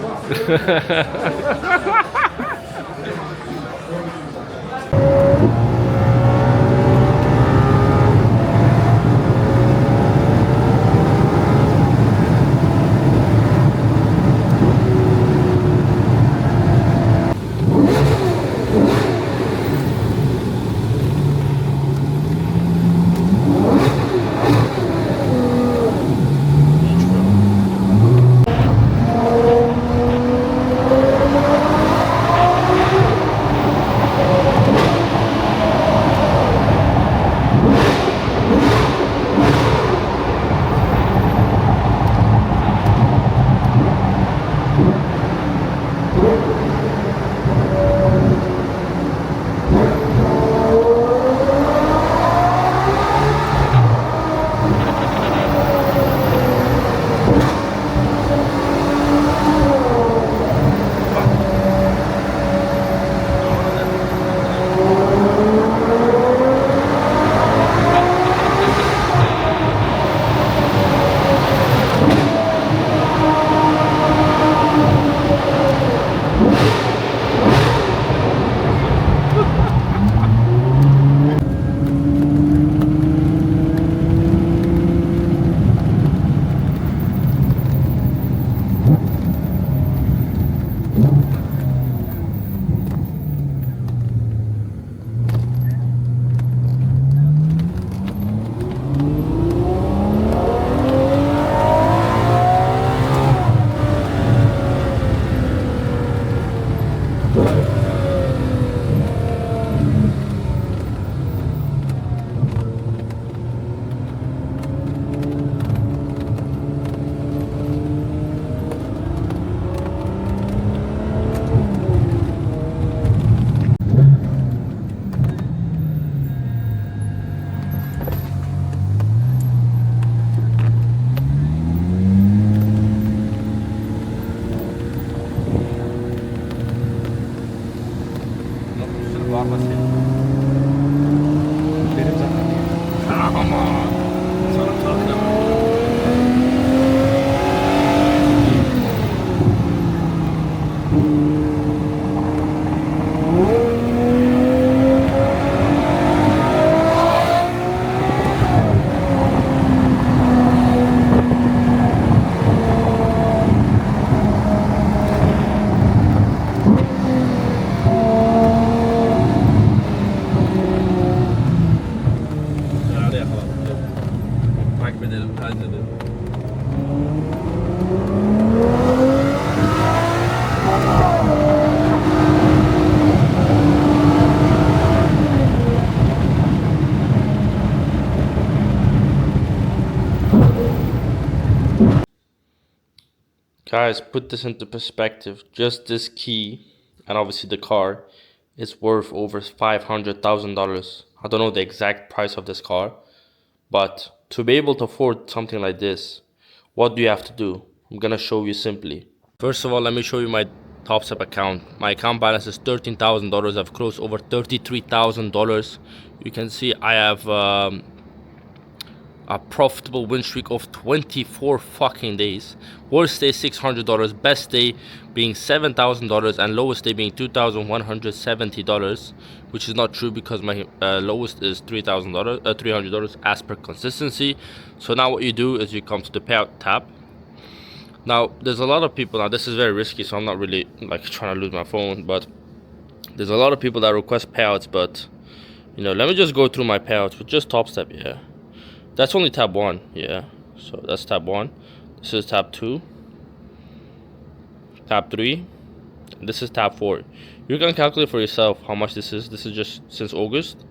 Guys, put this into perspective. Just this key, and obviously the car, is worth over $500,000. I don't know the exact price of this car, but to be able to afford something like this, what do you have to do? I'm gonna show you simply. First of all, let me show you my TopStep account. My account balance is $13,000. I've closed over $33,000. You can see I have a profitable win streak of 24 fucking days. Worst day $600, best day being $7,000, and lowest day being $2,170, which is not true because my lowest is $300 as per consistency. So now what you do is you come to the payout tab. Now there's a lot of people, now this is very risky, so I'm not really like trying to lose my phone, but there's a lot of people that request payouts. But you know, let me just go through my payouts with just TopStep. Yeah, that's only tab 1. Yeah, so that's tab 1. This is tab 2, tab 3, and this is tab 4. You can calculate for yourself how much this is. This is just since August,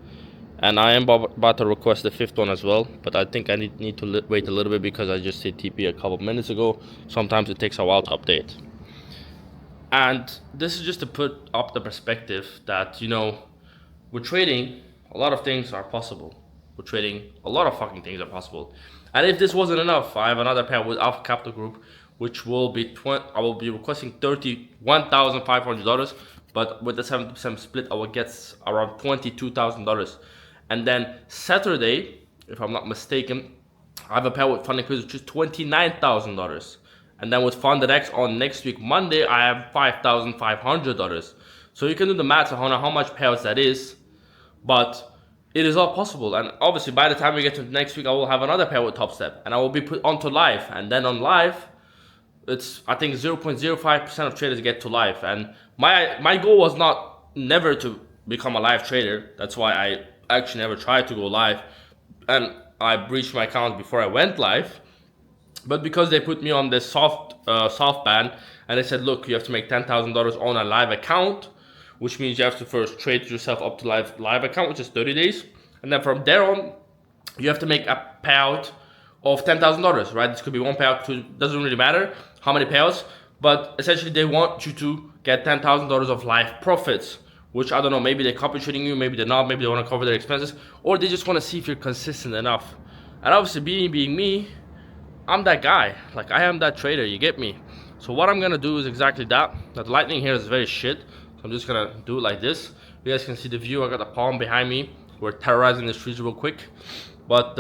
and I am about to request the 5th one as well, but I think I need to wait a little bit because I just hit TP a couple minutes ago. Sometimes it takes a while to update. And this is just to put up the perspective that, you know, with trading, a lot of things are possible. With trading, a lot of fucking things are possible. And if this wasn't enough, I have another pair with Alpha Capital Group, which will be I will be requesting $31,500, but with the 70% split, I will get around $22,000. And then Saturday, if I'm not mistaken, I have a pair with Funding Quiz, which is $29,000. And then with Funded X on next week, Monday, I have $5,500. So you can do the math on how much payouts that is, but it is all possible. And obviously by the time we get to next week, I will have another pair with TopStep, and I will be put onto live. And then on live, it's, I think 0.05% of traders get to live. And my goal was never to become a live trader. That's why I actually never tried to go live, and I breached my account before I went live. But because they put me on this soft ban, and they said, look, you have to make $10,000 on a live account, which means you have to first trade yourself up to live account, which is 30 days. And then from there on, you have to make a payout of $10,000, right? This could be one payout, two, doesn't really matter how many payouts, but essentially they want you to get $10,000 of live profits, which I don't know, maybe they're copy trading you, maybe they're not, maybe they want to cover their expenses, or they just want to see if you're consistent enough. And obviously being me, I'm that guy. Like, I am that trader, you get me? So what I'm gonna do is exactly that. Now the lighting here is very shit, so I'm just gonna do it like this. You guys can see the view. I got the palm behind me. We're terrorizing the streets real quick. But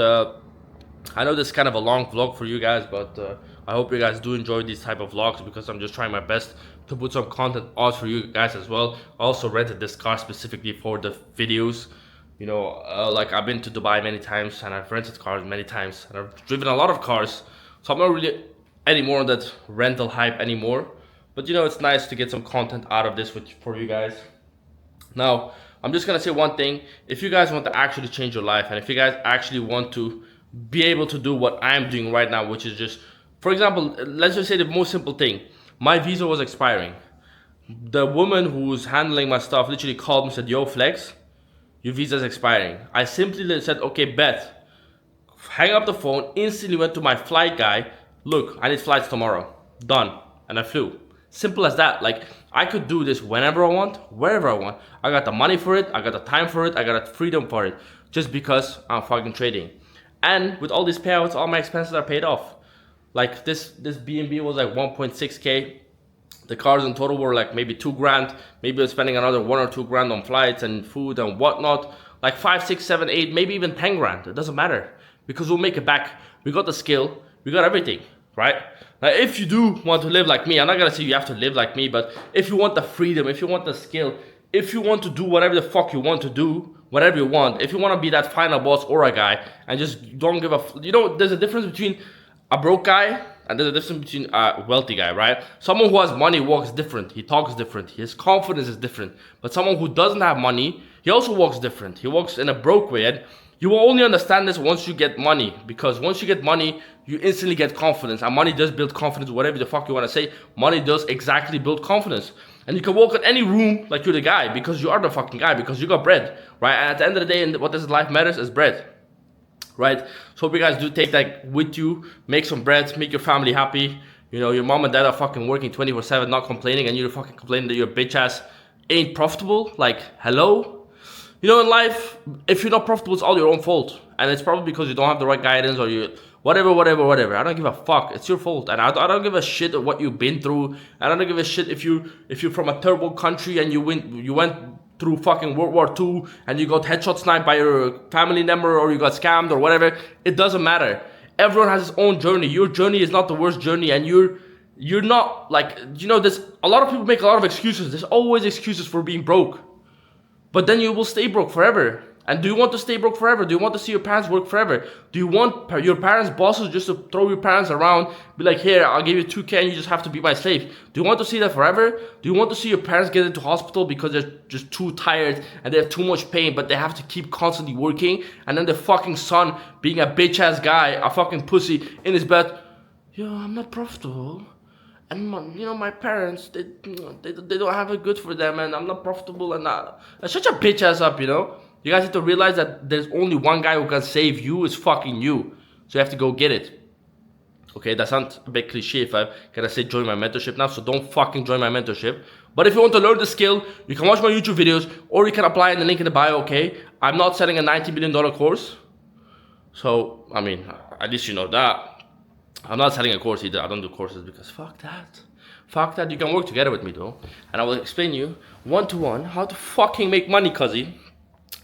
I know this is kind of a long vlog for you guys, but I hope you guys do enjoy these type of vlogs, because I'm just trying my best to put some content out for you guys as well. I also rented this car specifically for the videos. You know, like, I've been to Dubai many times, and I've rented cars many times, and I've driven a lot of cars. So I'm not really anymore on that rental hype anymore. But you know, it's nice to get some content out of this for you guys. Now, I'm just gonna say one thing. If you guys want to actually change your life, and if you guys actually want to be able to do what I'm doing right now, which is just, for example, let's just say the most simple thing. My visa was expiring. The woman who's handling my stuff literally called me and said, yo, Flex, your visa's expiring. I simply said, okay, bet. Hang up the phone, instantly went to my flight guy. Look, I need flights tomorrow. Done. And I flew. Simple as that. Like, I could do this whenever I want, wherever I want. I got the money for it, I got the time for it, I got the freedom for it, just because I'm fucking trading. And with all these payouts, all my expenses are paid off. Like, this B&B was like 1.6k. The cars in total were like maybe 2 grand. Maybe I was spending another 1 or 2 grand on flights and food and whatnot. Like 5, 6, 7, 8, maybe even 10 grand. It doesn't matter, because we'll make it back. We got the skill, we got everything, right? Now, if you do want to live like me, I'm not gonna say you have to live like me, but if you want the freedom, if you want the skill, if you want to do whatever the fuck you want to do, whatever you want, if you want to be that final boss or a guy and just don't give a, you know, there's a difference between a broke guy and there's a difference between a wealthy guy, right? Someone who has money walks different, he talks different, his confidence is different. But someone who doesn't have money, he also walks different. He walks in a broke way, and you will only understand this once you get money, because once you get money, you instantly get confidence, and money does build confidence. Whatever the fuck you want to say, money does exactly build confidence. And you can walk in any room like you're the guy, because you are the fucking guy, because you got bread, right? And at the end of the day, what does life matters is bread, right? So hope you guys do take that with you, make some bread, make your family happy, You know, your mom and dad are fucking working 24/7, not complaining, and you're fucking complaining that your bitch ass ain't profitable. Like, hello? You know, in life, if you're not profitable, it's all your own fault. And it's probably because you don't have the right guidance, or you whatever. I don't give a fuck. It's your fault. And I don't give a shit of what you've been through. I don't give a shit if you're from a third world country and you went through fucking World War II and you got headshot sniped by your family member, or you got scammed or whatever. It doesn't matter. Everyone has his own journey. Your journey is not the worst journey, and you're not, like, you know, there's a lot of people make a lot of excuses. There's always excuses for being broke. But then you will stay broke forever. And do you want to stay broke forever? Do you want to see your parents work forever? Do you want your parents' bosses just to throw your parents around, be like, here, I'll give you 2K and you just have to be my slave? Do you want to see that forever? Do you want to see your parents get into hospital because they're just too tired and they have too much pain, but they have to keep constantly working? And then the fucking son being a bitch ass guy, a fucking pussy in his bed, yo, I'm not profitable. And you know, my parents, they don't have it good for them, and I'm not profitable, and shut your bitch ass up, you know? You guys need to realize that there's only one guy who can save you, is fucking you. So you have to go get it. Okay, that sounds a bit cliche if I gotta say join my mentorship now, so don't fucking join my mentorship. But if you want to learn the skill, you can watch my YouTube videos, or you can apply in the link in the bio, okay? I'm not selling a $90 million course. So, I mean, at least you know that. I'm not selling a course either. I don't do courses because fuck that. Fuck that. You can work together with me though. And I will explain you one-to-one how to fucking make money, cuzzy.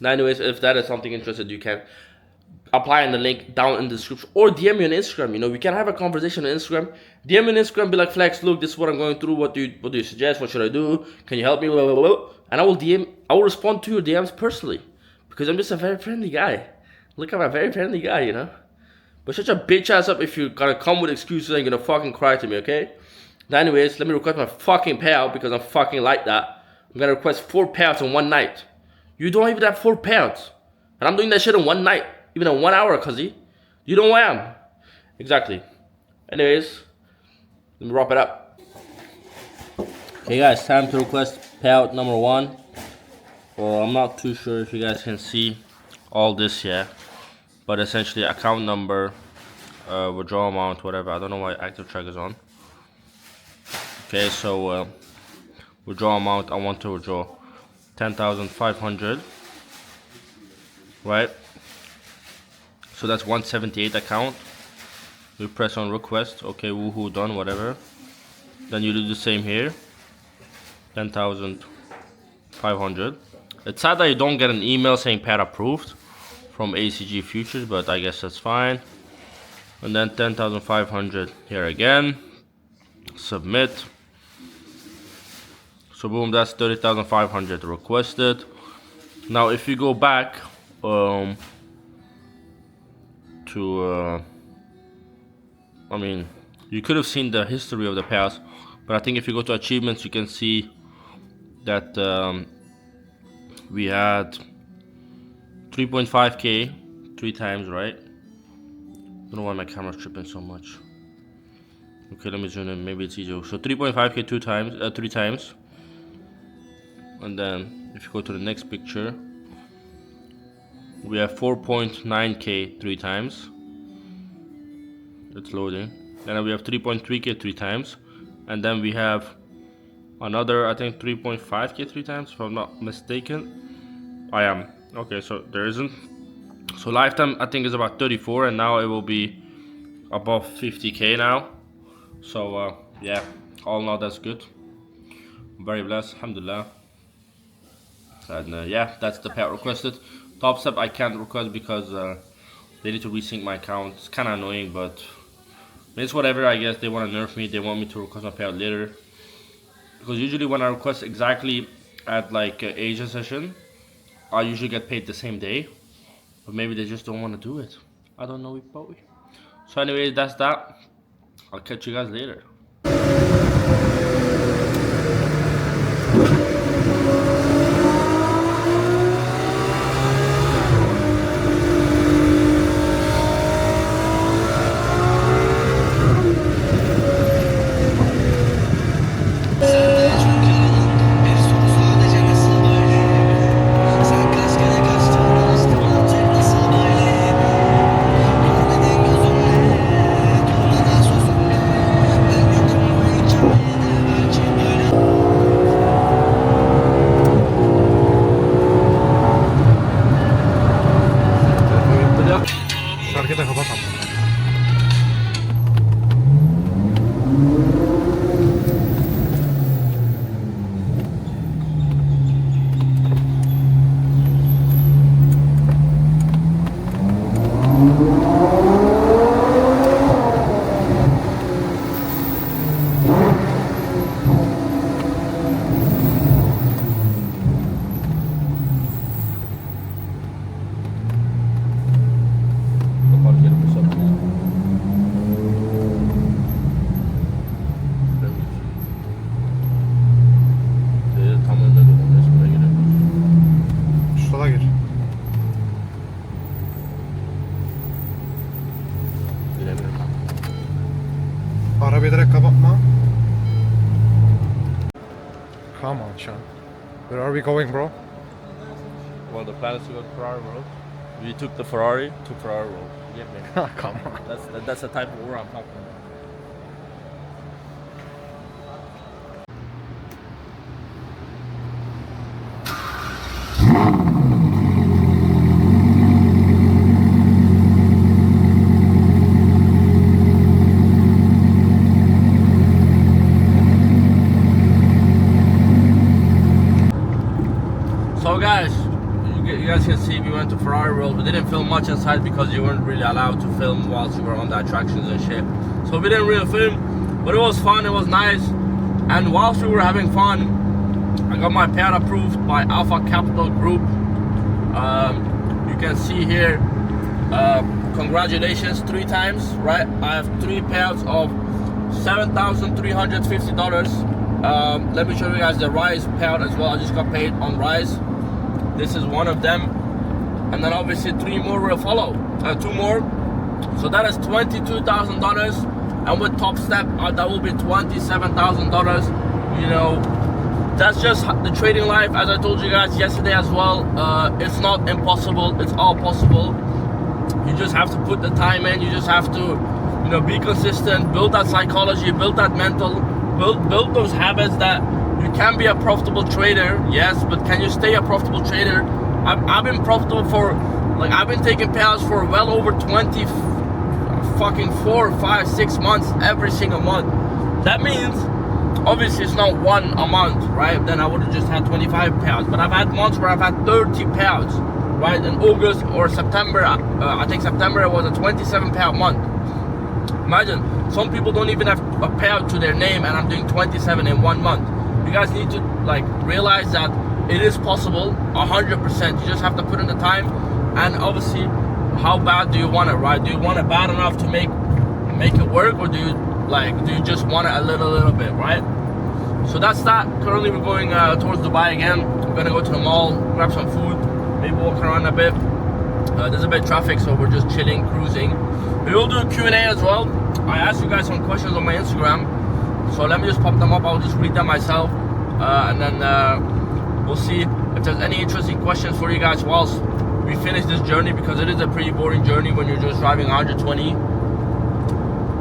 Now anyways, if that is something interested, you can apply in the link down in the description, or DM me on Instagram. You know, we can have a conversation on Instagram. DM me on Instagram, be like, Flex, look, this is what I'm going through. What do you suggest? What should I do? Can you help me? Blah, blah, blah. And I will respond to your DMs personally, because I'm just a very friendly guy. Look, I'm a very friendly guy, you know. But shut your bitch ass up if you're gonna come with excuses and you're gonna fucking cry to me, okay? Now anyways, let me request my fucking payout, because I'm fucking like that. I'm gonna request 4 payouts in one night. You don't even have 4 payouts. And I'm doing that shit in one night. Even in 1 hour, cuzzy. You know who I am. Exactly. Anyways, let me wrap it up. Okay guys, time to request payout number 1. Well, I'm not too sure if you guys can see all this here. But essentially, account number, withdrawal amount, whatever. I don't know why active track is on. Okay, so withdrawal amount, I want to withdraw 10,500, right? So that's 178 account. We press on request. Okay, woohoo, done, whatever. Then you do the same here. 10,500. It's sad that you don't get an email saying payout approved from ACG Futures, but I guess that's fine. And then 10,500 here again. Submit. So boom, that's 30,500 requested. Now if you go back to I mean, you could have seen the history of the past, but I think if you go to achievements, you can see that we had 3.5k 3 times, right? I don't know why my camera's tripping so much. Okay, let me zoom in, maybe it's easier. So 3.5k 3 times. And then if you go to the next picture, we have 4.9k 3 times. It's loading. And then we have 3.3k 3 times. And then we have another, I think 3.5k 3 times, if I'm not mistaken. I am. Okay, so there isn't. So lifetime I think is about 34, and now it will be above 50k now. So yeah, all in all that's good. I'm very blessed, alhamdulillah. And yeah, that's the payout requested. Top step I can't request because they need to resync my account. It's kind of annoying, but it's whatever. I guess they want to nerf me. They want me to request my payout later, because usually when I request exactly at like Asia session, I usually get paid the same day, but maybe they just don't want to do it. I don't know, Bowie. So anyways, that's that. I'll catch you guys later. Arabayı direkt kapatma. Come on, Sean. Where are we going, bro? Well, the plan is to go to Ferrari World. We took the Ferrari to Ferrari World. Yeah, man. Come on. That's the type of war I'm talking about. So guys, you guys can see we went to Ferrari World. We didn't film much inside because you weren't really allowed to film whilst you were on the attractions and shit. So we didn't really film, but it was fun, it was nice. And whilst we were having fun, I got my payout approved by Alpha Capital Group. You can see here, congratulations 3 times, right? I have 3 payouts of $7,350. Let me show you guys the Rise payout as well. I just got paid on Rise. This is one of them, and then obviously 3 more will follow, 2 more. So that is $22,000, and with Top Step that will be $27,000. You know, that's just the trading life. As I told you guys yesterday as well, it's not impossible, it's all possible. You just have to put the time in. You just have to, you know, be consistent, build that psychology, build that mental, build those habits that you can be a profitable trader, yes, but can you stay a profitable trader? I've been profitable for, like, I've been taking payouts for well over 20 fucking 4, 5, 6 months every single month. That means obviously it's not one a month, right? Then I would have just had 25 payouts, but I've had months where I've had 30 payouts, right? In August or September, I think September, it was a 27 payout month. Imagine, some people don't even have a payout to their name, and I'm doing 27 in 1 month. You guys need to, like, realize that it is possible, 100%. You just have to put in the time, and obviously, how bad do you want it, right? Do you want it bad enough to make it work, or do you just want it a little bit, right? So that's that. Currently, we're going towards Dubai again. We're gonna go to the mall, grab some food, maybe walk around a bit. There's a bit of traffic, so we're just chilling, cruising. We will do a Q&A as well. I asked you guys some questions on my Instagram, so let me just pop them up. I'll just read them myself, and then we'll see if there's any interesting questions for you guys whilst we finish this journey, because it is a pretty boring journey when you're just driving 120.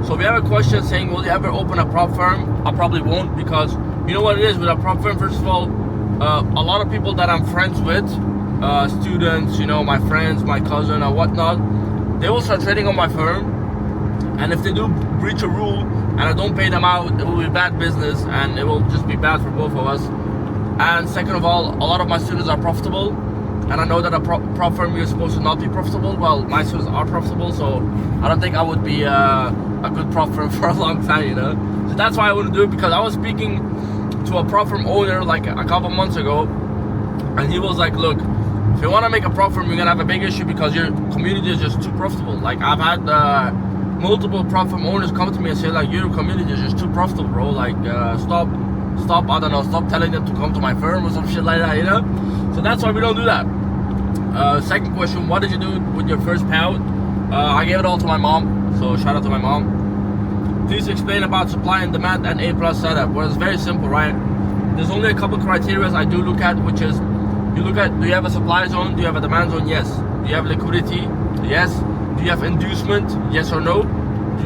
So we have a question saying, will you ever open a prop firm? I probably won't, because you know what it is with a prop firm. First of all, a lot of people that I'm friends with, students, you know, my friends, my cousin or whatnot, they will start trading on my firm, and if they do breach a rule and I don't pay them out, it will be bad business, and it will just be bad for both of us. And second of all, a lot of my students are profitable, and I know that a prop firm is supposed to not be profitable. Well, my students are profitable, so I don't think I would be a good prop firm for a long time, you know. So that's why I wouldn't do it, because I was speaking to a prop firm owner like a couple months ago, and he was like, look, if you want to make a prop firm, you're gonna have a big issue because your community is just too profitable. Like, I've had multiple prop firm owners come to me and say, like, your community is just too profitable, bro. Like, stop, I don't know, stop telling them to come to my firm or some shit like that, you know. So that's why we don't do that. Second question, what did you do with your first payout? I gave it all to my mom, so shout out to my mom. Please explain about supply and demand and A+ setup. Well, it's very simple, right? There's only a couple criteria I do look at, which is, you look at, do you have a supply zone? Do you have a demand zone? Yes. Do you have liquidity? Yes. Do you have inducement? Yes or no?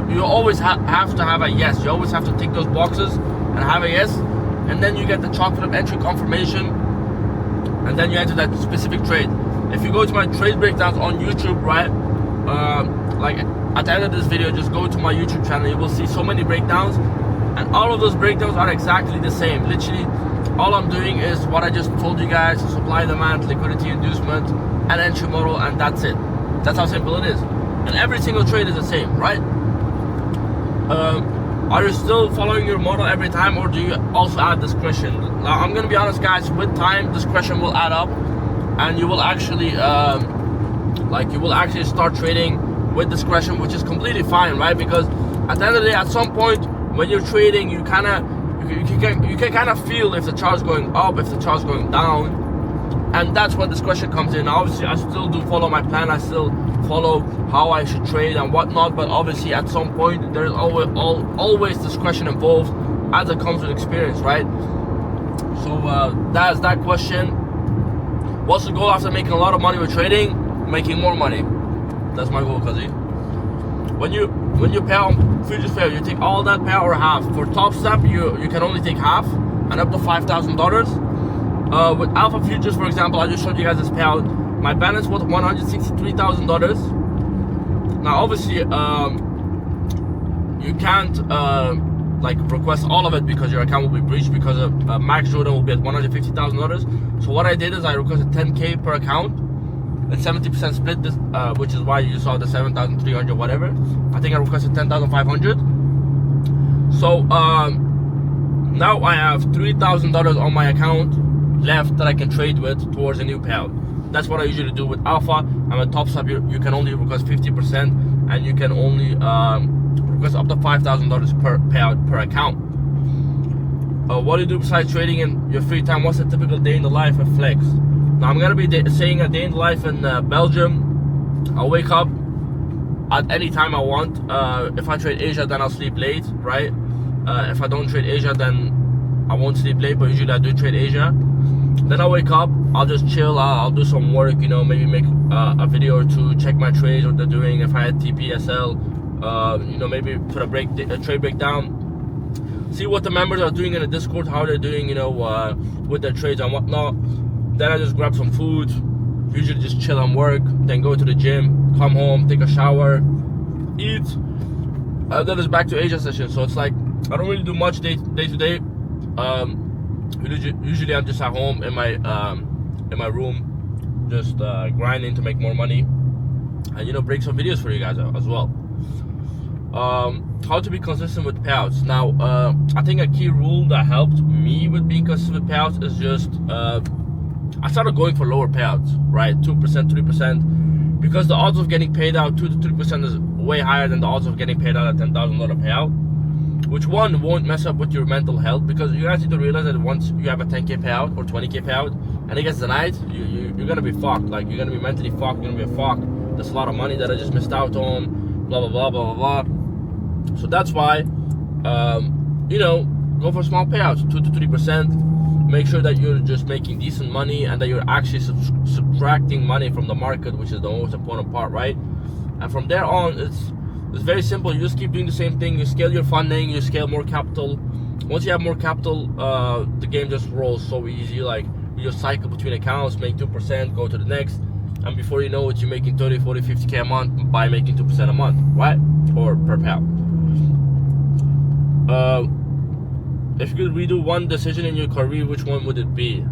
You always have to have a yes. You always have to tick those boxes and have a yes. And then you get the chocolate entry confirmation, and then you enter that specific trade. If you go to my trade breakdowns on YouTube, right? Like at the end of this video, just go to my YouTube channel. You will see so many breakdowns, and all of those breakdowns are exactly the same. Literally, all I'm doing is what I just told you guys: supply, demand, liquidity, inducement, and entry model, and that's it. That's how simple it is. And every single trade is the same, right? Are you still following your model every time, or do you also add discretion? Now, I'm gonna be honest, guys. With time, discretion will add up, and you will actually, start trading with discretion, which is completely fine, right? Because at the end of the day, at some point when you're trading, you can kind of feel if the chart's going up, if the chart's going down. And that's where this question comes in. Obviously, I still do follow my plan. I still follow how I should trade and whatnot. But obviously, at some point, there's always discretion involved, as it comes with experience, right? So that's that question. What's the goal after making a lot of money with trading? Making more money. That's my goal, Kazi. When you pay out futures fair, you take all that payout or half. For Top Step, you can only take half and up to $5,000. With Alpha Futures, for example, I just showed you guys this payout. My balance was $163,000. Now, obviously, you can't like request all of it because your account will be breached, because Max Jordan will be at $150,000. So what I did is I requested 10K per account and 70% split this, which is why you saw the 7,300 whatever. I think I requested 10,500. So now I have $3,000 on my account left that I can trade with towards a new payout. That's what I usually do with Alpha. And with Top Step, you can only request 50%, and you can only request up to $5,000 per payout per account. What do you do besides trading in your free time? What's a typical day in the life of Flex? Now I'm gonna be saying a day in the life in Belgium. I'll wake up at any time I want. If I trade Asia, then I'll sleep late, right? If I don't trade Asia, then I won't sleep late, but usually I do trade Asia. Then I'll wake up, I'll just chill, I'll do some work, you know, maybe make a video or two, check my trades, what they're doing, if I had TPSL, you know, maybe put a trade breakdown, see what the members are doing in the Discord, how they're doing, you know, with their trades and whatnot. Then I just grab some food, usually just chill and work, then go to the gym, come home, take a shower, eat, then it's back to Asia session. So it's like, I don't really do much day to day. Usually I'm just at home in my room, just grinding to make more money, and you know, bring some videos for you guys as well. How to be consistent with payouts. Now, I think a key rule that helped me with being consistent with payouts is just I started going for lower payouts, right? 2%, 3%, because the odds of getting paid out 2 to 3% is way higher than the odds of getting paid out a $10,000 payout. Which one won't mess up with your mental health, because you guys need to realize that once you have a 10K payout or 20K payout and it gets denied, you're gonna be fucked. Like, you're gonna be mentally fucked. You're gonna be a fuck. There's a lot of money that I just missed out on. Blah blah blah blah blah blah. So that's why, you know, go for small payouts, 2 to 3%. Make sure that you're just making decent money and that you're actually subtracting money from the market, which is the most important part, right? And from there on, it's very simple. You just keep doing the same thing. You scale your funding, you scale more capital. Once you have more capital, the game just rolls so easy. Like, you just cycle between accounts, make 2%, go to the next, and before you know it, you're making 30, 40, 50K a month by making 2% a month, right? Or per payout. If you could redo one decision in your career, which one would it be?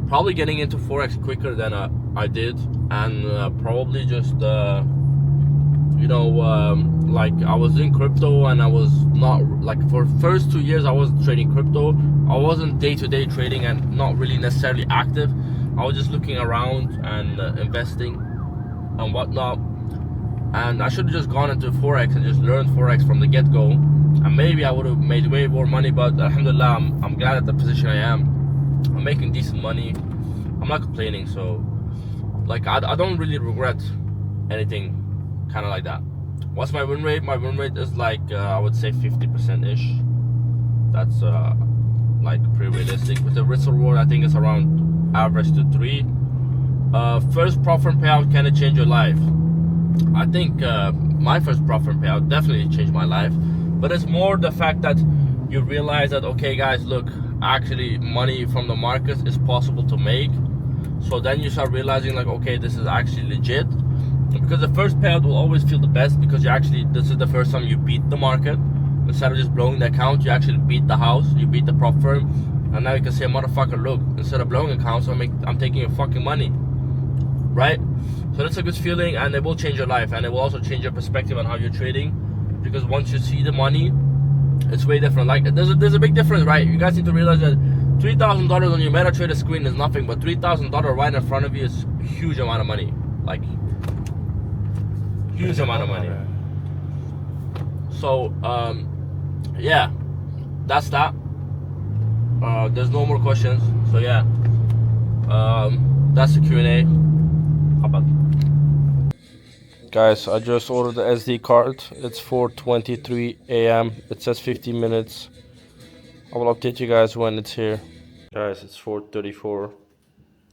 Probably getting into Forex quicker than I did, and probably just you know, like, I was in crypto, and I was not, like, for the first 2 years I was trading crypto. I wasn't day-to-day trading and not really necessarily active. I was just looking around and investing and whatnot. And I should have just gone into Forex and just learned Forex from the get-go, and maybe I would have made way more money. But alhamdulillah, I'm glad at the position I am. I'm making decent money. I'm not complaining. So, like, I don't really regret anything kind of like that. What's my win rate? My win rate is like, I would say 50%-ish. That's like pretty realistic. With the risk reward, I think it's around average to 3. First profit payout, can it change your life? I think my first profit payout definitely changed my life, but it's more the fact that you realize that, okay guys, look, actually money from the markets is possible to make. So then you start realizing, like, okay, this is actually legit. Because the first payout will always feel the best, because this is the first time you beat the market. Instead of just blowing the account, you actually beat the house, you beat the prop firm, and now you can say, motherfucker, look, instead of blowing accounts, I'm taking your fucking money, right? So that's a good feeling, and it will change your life, and it will also change your perspective on how you're trading, because once you see the money, it's way different. Like, there's a big difference, right? You guys need to realize that $3,000 on your MetaTrader screen is nothing, but $3,000 right in front of you is a huge amount of money. Like, huge amount of money. So yeah, that's that. There's no more questions. So yeah, That's the Q&A. How about? Guys, I just ordered the SD card. It's 4:23 a.m. It says 15 minutes. I will update you guys when it's here. Guys, it's 4:34.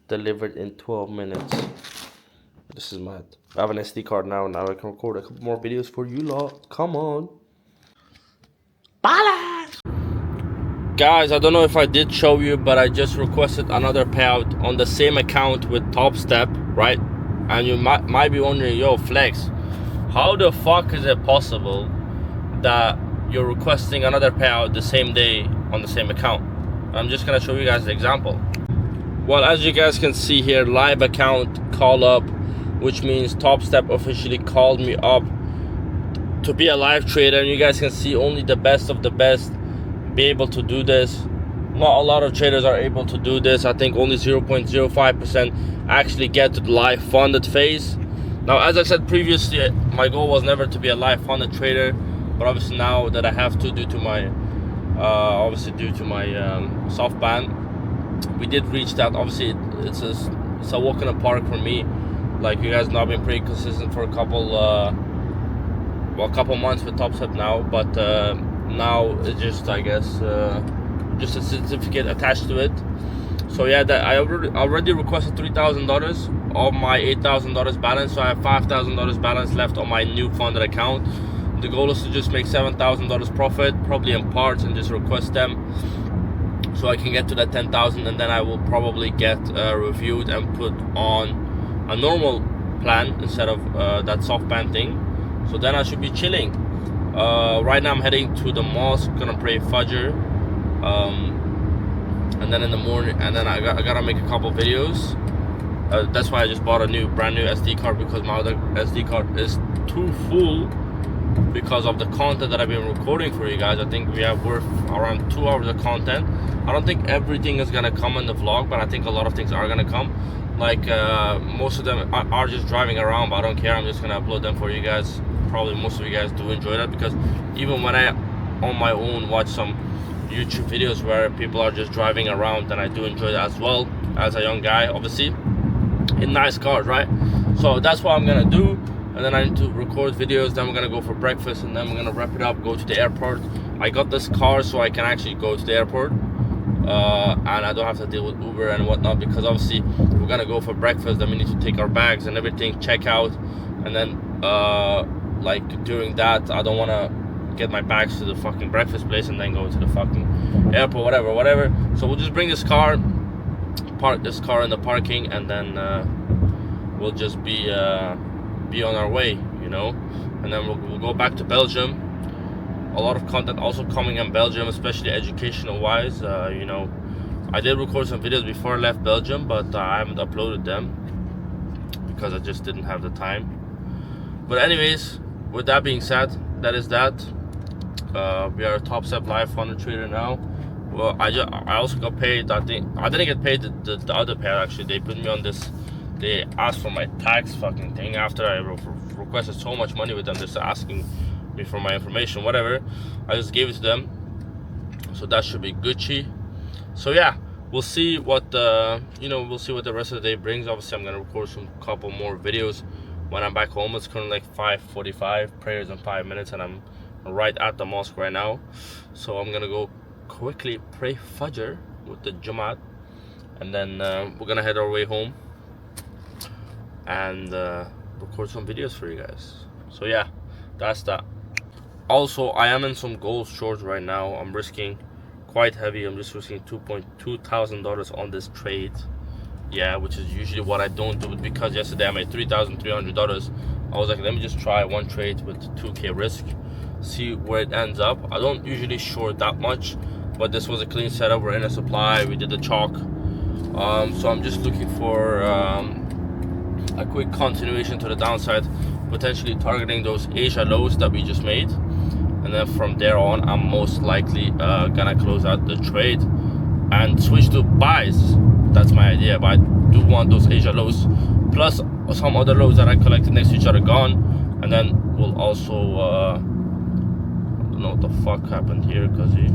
Delivered in 12 minutes. This is mad. I have an SD card now. Now I can record a couple more videos for you lot. Come on. Balance! Guys, I don't know if I did show you, but I just requested another payout on the same account with Top Step, right? And you might be wondering, yo, Flex, how the fuck is it possible that you're requesting another payout the same day on the same account? I'm just gonna show you guys the example. Well, as you guys can see here, live account call up, which means Top Step officially called me up to be a live trader, and you guys can see only the best of the best be able to do this. Not a lot of traders are able to do this. I think only 0.05% actually get to the live funded phase. Now, as I said previously, my goal was never to be a live funded trader, but obviously now that I have to due to my soft ban, we did reach that. Obviously it's a walk in the park for me. Like, you guys know, I've been pretty consistent for a couple months with Top Step now, but now it's just, I guess, just a certificate attached to it. So yeah, that I already requested $3,000 of my $8,000 balance, so I have $5,000 balance left on my new funded account. The goal is to just make $7,000 profit, probably in parts, and just request them so I can get to that 10,000, and then I will probably get reviewed and put on a normal plan instead of that soft ban thing. So then I should be chilling. Right now I'm heading to the mosque, gonna pray Fajr, and then in the morning, and then I gotta make a couple videos. That's why I just bought a brand new SD card, because my other SD card is too full because of the content that I've been recording for you guys. I think we have worth around 2 hours of content. I don't think everything is gonna come in the vlog, but I think a lot of things are gonna come. Like most of them are just driving around, but I don't care. I'm just gonna upload them for you guys. Probably most of you guys do enjoy that, because even when I on my own watch some YouTube videos where people are just driving around, then I do enjoy that as well, as a young guy, obviously, in nice cars, right? So that's what I'm gonna do, and then I need to record videos. Then we're gonna go for breakfast, and then we're gonna wrap it up, go to the airport. I got this car so I can actually go to the airport, and I don't have to deal with Uber and whatnot, because obviously we're gonna go for breakfast, then we need to take our bags and everything, check out, and then like during that I don't want to get my bags to the fucking breakfast place and then go to the fucking airport, whatever. So we'll just bring this car, park this car in the parking, and then we'll just be on our way, you know, and then we'll go back to Belgium. A lot of content also coming in Belgium, especially educational wise. You know, I did record some videos before I left Belgium, but I haven't uploaded them because I just didn't have the time. But anyways, with that being said, that is that. We are a Top Step live funded trader now. Well, I also got paid. I think I didn't get paid the other pair. Actually, they put me on this. They asked for my tax fucking thing after I requested so much money with them, just asking me for my information, whatever. I just gave it to them, so that should be Gucci. So yeah, we'll see what we'll see what the rest of the day brings. Obviously, I'm gonna record some couple more videos when I'm back home. It's currently like 5:45, prayers in 5 minutes, and I'm right at the mosque right now. So I'm gonna go quickly pray Fajr with the Jamaat, and then we're gonna head our way home and record some videos for you guys. So yeah, that's that. Also, I am in some gold shorts right now. I'm risking quite heavy. I'm just risking $2,000 on this trade. Yeah, which is usually what I don't do, because yesterday I made $3,300. I was like, let me just try one trade with 2K risk, see where it ends up. I don't usually short that much, but this was a clean setup. We're in a supply, we did the chalk, so I'm just looking for a quick continuation to the downside, potentially targeting those Asia lows that we just made, and then from there on I'm most likely gonna close out the trade and switch to buys. That's my idea, but I do want those Asia lows plus some other lows that I collected next to each other gone, and then we'll also I don't know what the fuck happened here, because he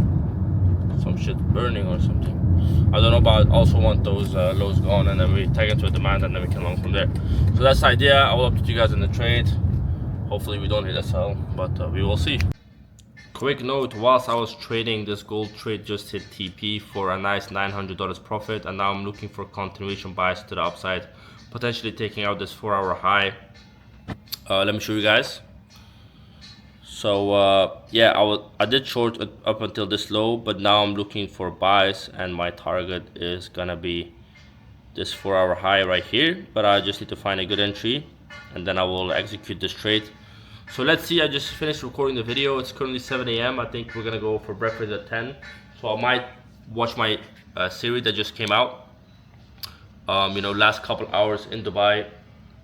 some shit burning or something. I don't know, but I also want those lows gone, and then we take it to a demand, and then we can long from there. So that's the idea. I will update you guys in the trade. Hopefully we don't hit a sell, but we will see. Quick note, whilst I was trading, this gold trade just hit TP for a nice $900 profit, and now I'm looking for continuation bias to the upside, potentially taking out this 4-hour high. Let me show you guys. So yeah, I did short up until this low, but now I'm looking for buys, and my target is gonna be this 4-hour high right here. But I just need to find a good entry, and then I will execute this trade. So let's see. I just finished recording the video. It's currently 7 a.m. I think we're gonna go for breakfast at 10. So I might watch my series that just came out. You know, last couple hours in Dubai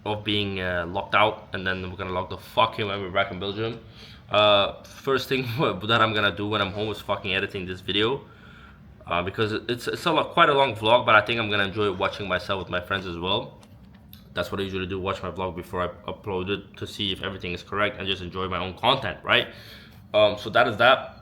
of being locked out, and then we're gonna lock the fuck in when we're back in Belgium. First thing that I'm gonna do when I'm home is fucking editing this video, because it's quite a long vlog, but I think I'm gonna enjoy watching myself with my friends as well. That's what I usually do, watch my vlog before I upload it to see if everything is correct and just enjoy my own content, right? So that is that.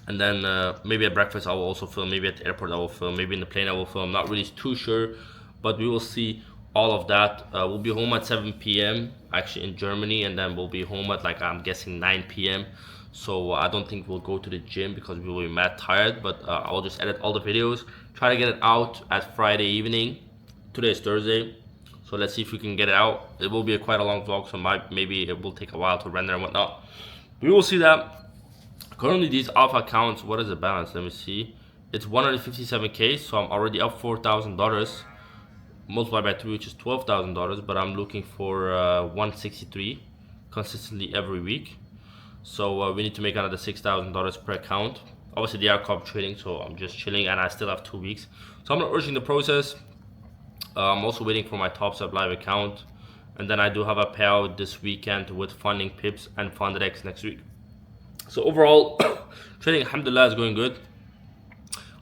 And then maybe at breakfast I will also film, maybe at the airport I will film, maybe in the plane I will film, not really too sure, but we will see all of that. We'll be home at 7 p.m. actually in Germany, and then we'll be home at, like, I'm guessing 9 p.m. So I don't think we'll go to the gym because we will be mad tired, but I'll just edit all the videos, try to get it out at Friday evening. Today is Thursday, so let's see if we can get it out. It will be quite a long vlog, so maybe it will take a while to render and whatnot. We will see that. Currently these alpha accounts, what is the balance? Let me see. It's 157k, so I'm already up $4,000. Multiplied by 3, which is $12,000, but I'm looking for 163 consistently every week. So we need to make another $6,000 per account. Obviously they are comp trading, so I'm just chilling, and I still have 2 weeks, so I'm not rushing the process. I'm also waiting for my TopStep Live account, and then I do have a payout this weekend with Funding Pips and FundedX next week. So overall, trading, alhamdulillah, is going good.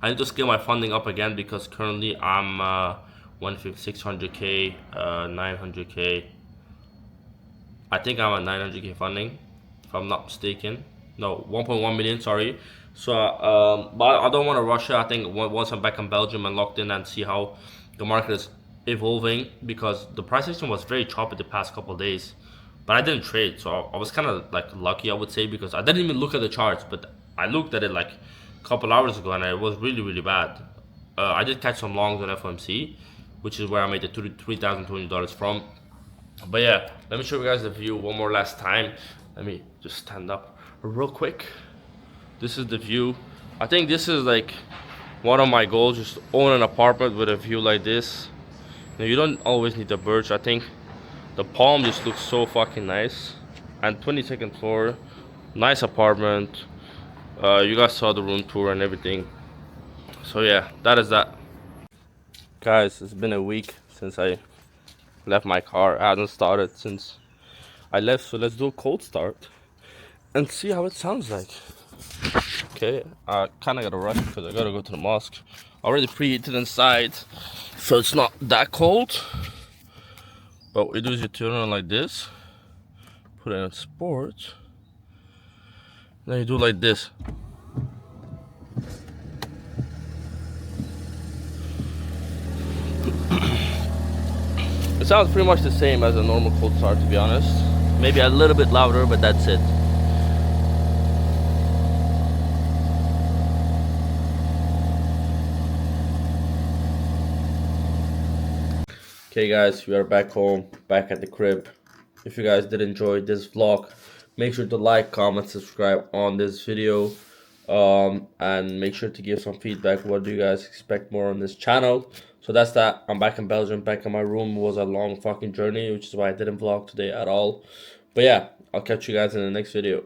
I need to scale my funding up again because currently I'm 600k, 900k. I think I'm at 900k funding, if I'm not mistaken. No, 1.1 million, sorry. So but I don't want to rush it. I think once I'm back in Belgium and locked in and see how the market is evolving, because the price action was very choppy the past couple of days, but I didn't trade, so I was kind of like lucky, I would say, because I didn't even look at the charts, but I looked at it like a couple hours ago, and it was really bad. I did catch some longs on FOMC, which is where I made the $3,200 from. But yeah, let me show you guys the view one more last time. Let me just stand up real quick. This is the view. I think this is like one of my goals, just own an apartment with a view like this. Now, you don't always need the birch. I think the palm just looks so fucking nice. And 22nd floor, nice apartment. You guys saw the room tour and everything. So yeah, that is that. Guys, it's been a week since I left my car. I hadn't started since I left, so let's do a cold start and see how it sounds like. Okay, I kind of gotta rush because I gotta go to the mosque. I already preheated inside, so it's not that cold. But what you do is you turn on like this, put it in sport, then you do like this. It sounds pretty much the same as a normal cold start, to be honest. Maybe a little bit louder, but that's it. Okay guys, we are back home, back at the crib. If you guys did enjoy this vlog, make sure to like, comment, subscribe on this video, and make sure to give some feedback. What do you guys expect more on this channel? So that's that. I'm back in Belgium, back in my room. It was a long fucking journey, which is why I didn't vlog today at all. But yeah, I'll catch you guys in the next video.